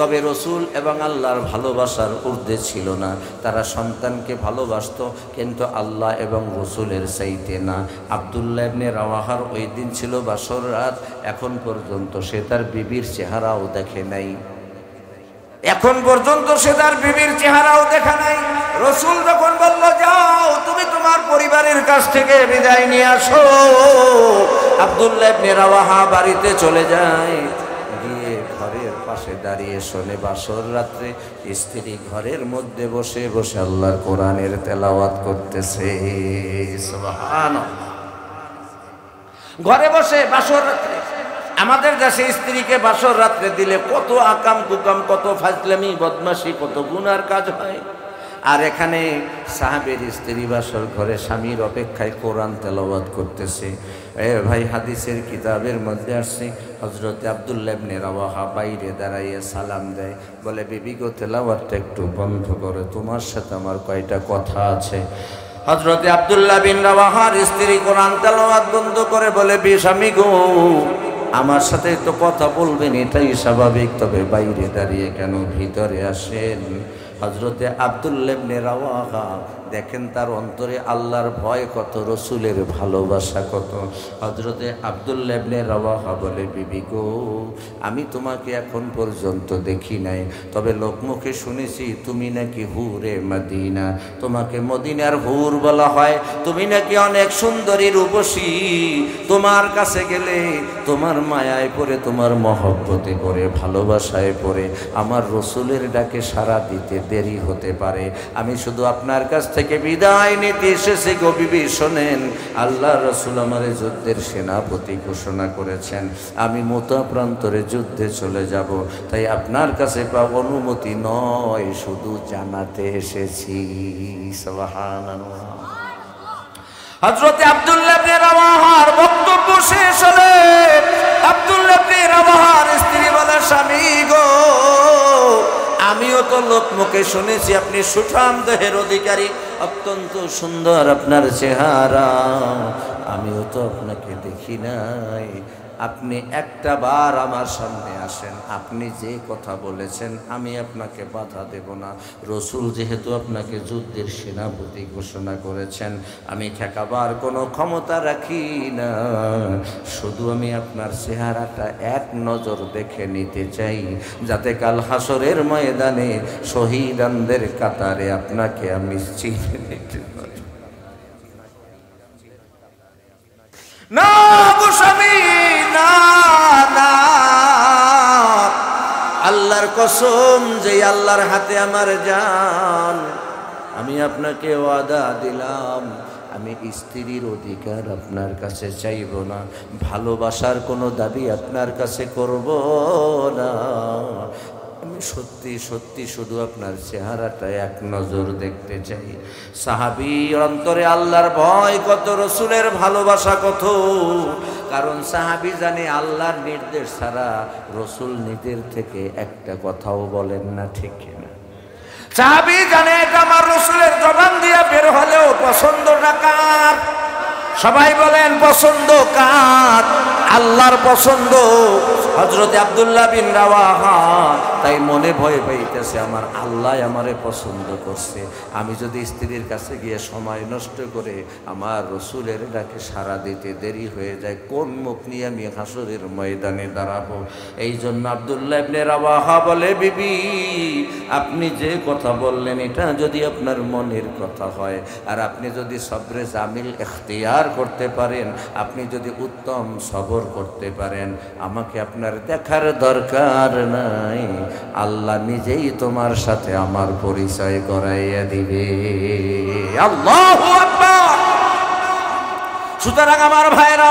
Speaker 1: তবে রসুল এবং আল্লাহর ভালোবাসার ঊর্ধ্বে ছিল না। তারা সন্তানকে ভালোবাসত, কিন্তু আল্লাহ এবং রসুলের চাইতে না। আব্দুল্লাহ ইবনে রাওয়াহার ওই দিন ছিল বাসর রাত, এখন পর্যন্ত সে তার বিবির চেহারাও দেখে নাই। এখন পর্যন্ত সে তার বিবির চেহারাও দেখা নাই। রসুল যখন বলল, যাও তুমি তোমার পরিবারের কাছ থেকে বিদায় নিয়ে আসো, আব্দুল্লাহ ইবনে রাওয়াহা বাড়িতে চলে যায়। ঘরের পাশে দাঁড়িয়ে শোনে বাসর রাত্রে স্ত্রী ঘরের মধ্যে বসে বসে আল্লাহর কোরআনের তেলাওয়াত করতেছে। সুবহানাল্লাহ। ঘরে বসে বাসর রাত্রে, আমাদের দেশে স্ত্রীকে বাসর রাত্রে দিলে কত আকাম কুকাম, কত ফাজলামি বদমাশি, কত গুনার কাজ হয়। আর এখানে সাহাবের স্ত্রী বাসর ঘরে স্বামীর অপেক্ষায় কোরআন তেলাওয়াত করতেছে। ভাই, হাদিসের কিতাবের মধ্যে আসছে, হযরতে আব্দুল্লাহ ইবনে রাওয়াহা বাইরে দাঁড়াইয়া সালাম দেয়, বলে, বিবি গো, তেলাওয়াতটা একটু বন্ধ করো, তোমার সাথে আমার কয়টা কথা আছে। হযরতে আব্দুল্লাহ বিন রাওয়াহার স্ত্রী কোরআন তেলাওয়াত বন্ধ করে বলে, স্বামী গো, আমার সাথে তো কথা বলবেন, এটাই স্বাভাবিক, তবে বাইরে দাঁড়িয়ে কেন, ভিতরে আসেন। হযরতে আব্দুল্লাহ ইবনে রাওয়াহা দেখেন তার অন্তরে আল্লাহর ভয় কত, রসুলের ভালোবাসা কত। হযরতে আব্দুল্লাহ ইবনে রাওয়াহা বলে, বিবি গো, আমি তোমাকে এখন পর্যন্ত দেখি নাই, তবে লোকমুখে শুনেছি তুমি নাকি হুরে মদিনা, তোমাকে মদিনার হুর বলা হয়, তুমি নাকি অনেক সুন্দরী রূপসী, তোমার কাছে গেলে তোমার মায়ায় পড়ে, তোমার মহব্বতে পড়ে, ভালোবাসায় পড়ে আমার রসুলের ডাকে সাড়া দিতে দেরি হতে পারে। আমি শুধু আপনার কাছ থেকে বিদায় নিতে এসেছি গো বিবি। শোনেন, আল্লাহ রসুল আমারে যুদ্ধের সেনাপতি ঘোষণা করেছেন, আমি মুতা প্রান্তরে যুদ্ধে চলে যাব, তাই আপনার কাছে পাব অনুমতি নয়, শুধু জানাতে এসেছি। সুবহানাল্লাহ। হযরতে আব্দুল্লাহ ইবনে রাওয়াহার বক্তব্য শেষ হলে আব্দুল্লাহ ইবনে রাওয়াহার স্ত্রী বলে, স্বামী গো, আমিও তো লোক মুখে শুনেছি আপনি সুঠাম দেহের অধিকারী, অত্যন্ত সুন্দর আপনার চেহারা, আমিও তো আপনাকে দেখি নাই। আপনি একটা বার আমার সামনে আসেন, আপনি যে কথা বলেছেন আমি আপনাকে বাধা দেব না। রসুল যেহেতু আপনাকে যুদ্ধের সেনাপতি ঘোষণা করেছেন, আমি ঠেকাবার কোনো ক্ষমতা রাখি না। শুধু আমি আপনার চেহারাটা এক নজর দেখে নিতে চাই, যাতে কাল হাসরের ময়দানে শহীদানদের কাতারে আপনাকে আমি চিনে নিতে পারি। না গোস্বামী, না না, আল্লাহর কসম, যে আল্লাহর হাতে আমার জান, আমি আপনাকে ওয়াদা দিলাম আমি স্ত্রীর অধিকার আপনার কাছে চাইব না, ভালোবাসার কোনো দাবি আপনার কাছে করব না। আমি সত্যি সত্যি শুধু আপনার চেহারাটা এক নজর দেখতে চাই। সাহাবীর অন্তরে আল্লাহর ভয় কত, রসুলের ভালোবাসা কত। কারণ সাহাবী জানে আল্লাহর নির্দেশ ছাড়া রসুল নিজের থেকে একটা কথাও বলেন না, ঠিক কিনা? সাহাবী জানে এটা আমার রসুলের জবান দিয়ে বের হলেও পছন্দটা কার? সবাই বলেন পছন্দ কার? আল্লাহর পছন্দ। হযরত আব্দুল্লাহ বিন রাওয়াহা তাই মনে ভয় পাইতেছে, আমার আল্লাহ আমারে পছন্দ করছে, আমি যদি স্ত্রীর কাছে গিয়ে সময় নষ্ট করে আমার রসুলের ডাকে সাড়া দিতে দেরি হয়ে যায়, কোন মুখ নিয়ে আমি হাসরের ময়দানে দাঁড়াবো? এই জন্য আব্দুল্লাহ ইবনে রাওয়াহা বলে, বিবি আপনি যে কথা বললেন এটা যদি আপনার মনের কথা হয়, আর আপনি যদি সবরে জামিল ইখতিয়ার করতে পারেন, আপনি যদি উত্তম সবর করতে পারেন, আমাকে আপনার দেখার দরকার নাই, আল্লাহ নিজেই তোমার সাথে আমার পরিচয় করাইয়া দিবে। আল্লাহু আকবার। সুতরাং আমার ভাইরা,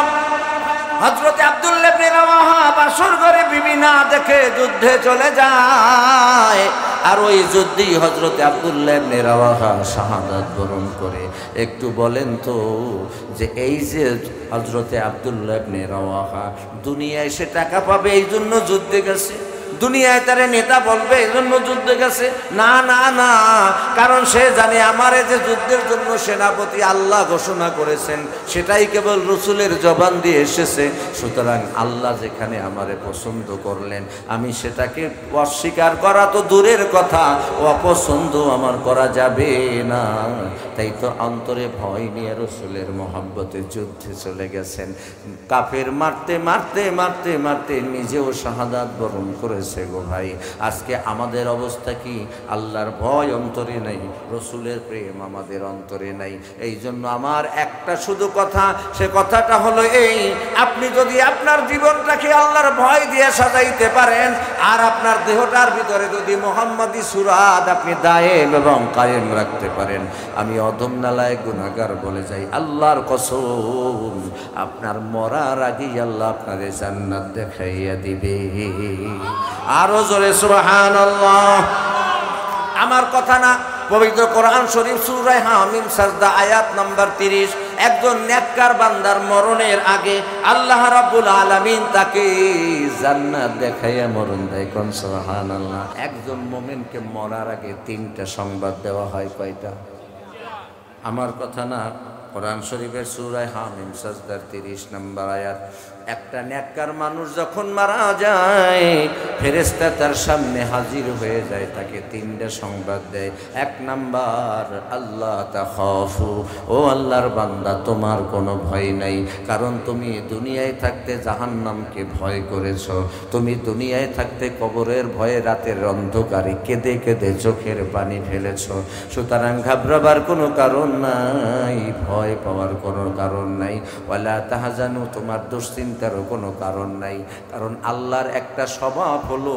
Speaker 1: হযরত আব্দুল্লাহ ইবনে রাওয়াহা বাসর ঘরে বিবি না দেখে যুদ্ধে চলে যায়, আর ওই যুদ্ধেই হযরত আব্দুল্লাহ ইবনে রাওয়াহা শাহাদাত বরণ করে। একটু বলেন তো, যে এই যে হযরত আব্দুল্লাহ ইবনে রাওয়াহা দুনিয়ায় সে টাকা পাবে এই জন্য যুদ্ধে গেছে, দুনিয়ায় তারে নেতা বলবে এই জন্য যুদ্ধে গেছে? না না না, কারণ সে জানে আমারে যে যুদ্ধের জন্য সেনাপতি আল্লাহ ঘোষণা করেছেন সেটাই কেবল রসুলের জবান দিয়ে এসেছে। সুতরাং আল্লাহ যেখানে আমারে পছন্দ করলেন, আমি সেটাকে অস্বীকার করা তো দূরের কথা, অপছন্দ আমার করা যাবে না। তাই তো অন্তরে ভয় নিয়ে রসুলের মহব্বতে যুদ্ধে চলে গেছেন। কাফের মারতে মারতে মারতে মারতে নিজেও শাহাদাত বরণ করেছে। গো ভাই, আজকে আমাদের অবস্থা কি? আল্লাহর ভয় অন্তরে নাই, রসুলের প্রেম আমাদের অন্তরে নাই। এই জন্য আমার একটা শুধু কথা, সে কথাটা হলো এই, আপনি যদি আপনার জীবনটাকে আল্লাহর ভয় দিয়ে সাজাইতে পারেন, আর আপনার দেহটার ভিতরে যদি মুহাম্মাদি সুরাত আপনি দায়েম এবং কায়েম রাখতে পারেন, আমি অধম নালায়েক গুনাহগার বলে যাই, আল্লাহর কসম আপনার মরার আগেই আল্লাহ আপনাদের জান্নাত দেখাইয়া দিবে। আরো জোরে সুবহানাল্লাহ। আমার কথা না, পবিত্র কোরআন শরীফ সূরা হামিম সাজদা আয়াত নাম্বার 30, একজন নেককার বান্দার মরণের আগে আল্লাহ রাব্বুল আলামিন তাকে জান্নাত দেখাইয়া মরণ দেয়। কোন সুবহানাল্লাহ। একজন মুমিনকে মরার আগে 3টা সংবাদ দেওয়া হয়। কয়টা? আমার কথা না, কোরআন শরীফের সূরা হামিম সাজদার 30 নম্বর আয়াত। একটা নেককার মানুষ যখন মারা যায়, ফেরেশতা তার সামনে হাজির হয়ে যায়, তাকে 3টা সংবাদ দেয়। 1 নাম্বার, আল্লাহ তাখাফু, ও আল্লাহর বান্দা তোমার কোনো ভয় নাই, কারণ তুমি দুনিয়ায় থাকতে জাহান্নামকে ভয় করেছো, তুমি দুনিয়ায় থাকতে কবরের ভয়ে রাতের অন্ধকারে কেঁদে কেঁদে চোখের পানি ফেলেছো। সুতরাং ঘাবড়াবার কোনো কারণ নাই, ভয় পাওয়ার কোনো কারণ নাই। ওয়ালা তাহজানু, তোমার দুশ্চিন্তারও কোনো কারণ নাই, কারণ আল্লাহর একটা স্বভাব হলো,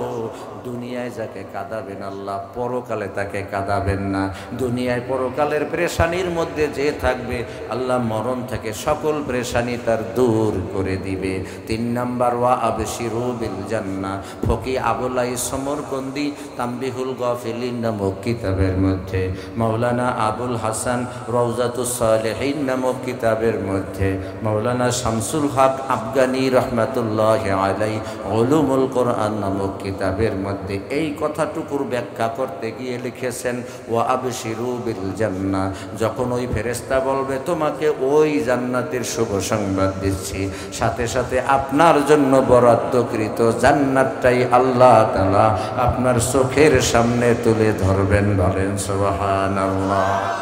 Speaker 1: দুনিয়ায় যাকে কাঁদাবেন আল্লাহ পরকালে তাকে কাঁদাবেন না। দুনিয়ায় পরকালের পেরেশানির মধ্যে যে থাকবে, আল্লাহ মরণ থেকে সকল পেরেশানি তার দূর করে দিবে। 3 নাম্বার, ওয়া আবশিরু বিল জান্নাহ, ফকি আবুলাই সমরকন্দি তামবিহুল গাফিলিন নামক কিতাবের মধ্যে, মাওলানা আবুল হাসান রওজাতুস সালেহিন নামক কিতাবের মধ্যে, মাওলানা শামসুল হক আফগানি রব্বানী রহমাতুল্লাহি আলাইহি উলুমুল কোরআন নামক কিতাবের মধ্যে এই কথাটুকুর ব্যাখ্যা করতে গিয়ে লিখেছেন, ওয়া আবশিরু বিল জান্নাহ, যখন ওই ফেরেশতা বলবে তোমাকে ওই জান্নাতের শুভ সংবাদ দিচ্ছি, সাথে সাথে আপনার জন্য বরাদ্দকৃত জান্নাতটাই আল্লাহ তাআলা আপনার চোখের সামনে তুলে ধরবেন। বলেন সুবহানাল্লাহ।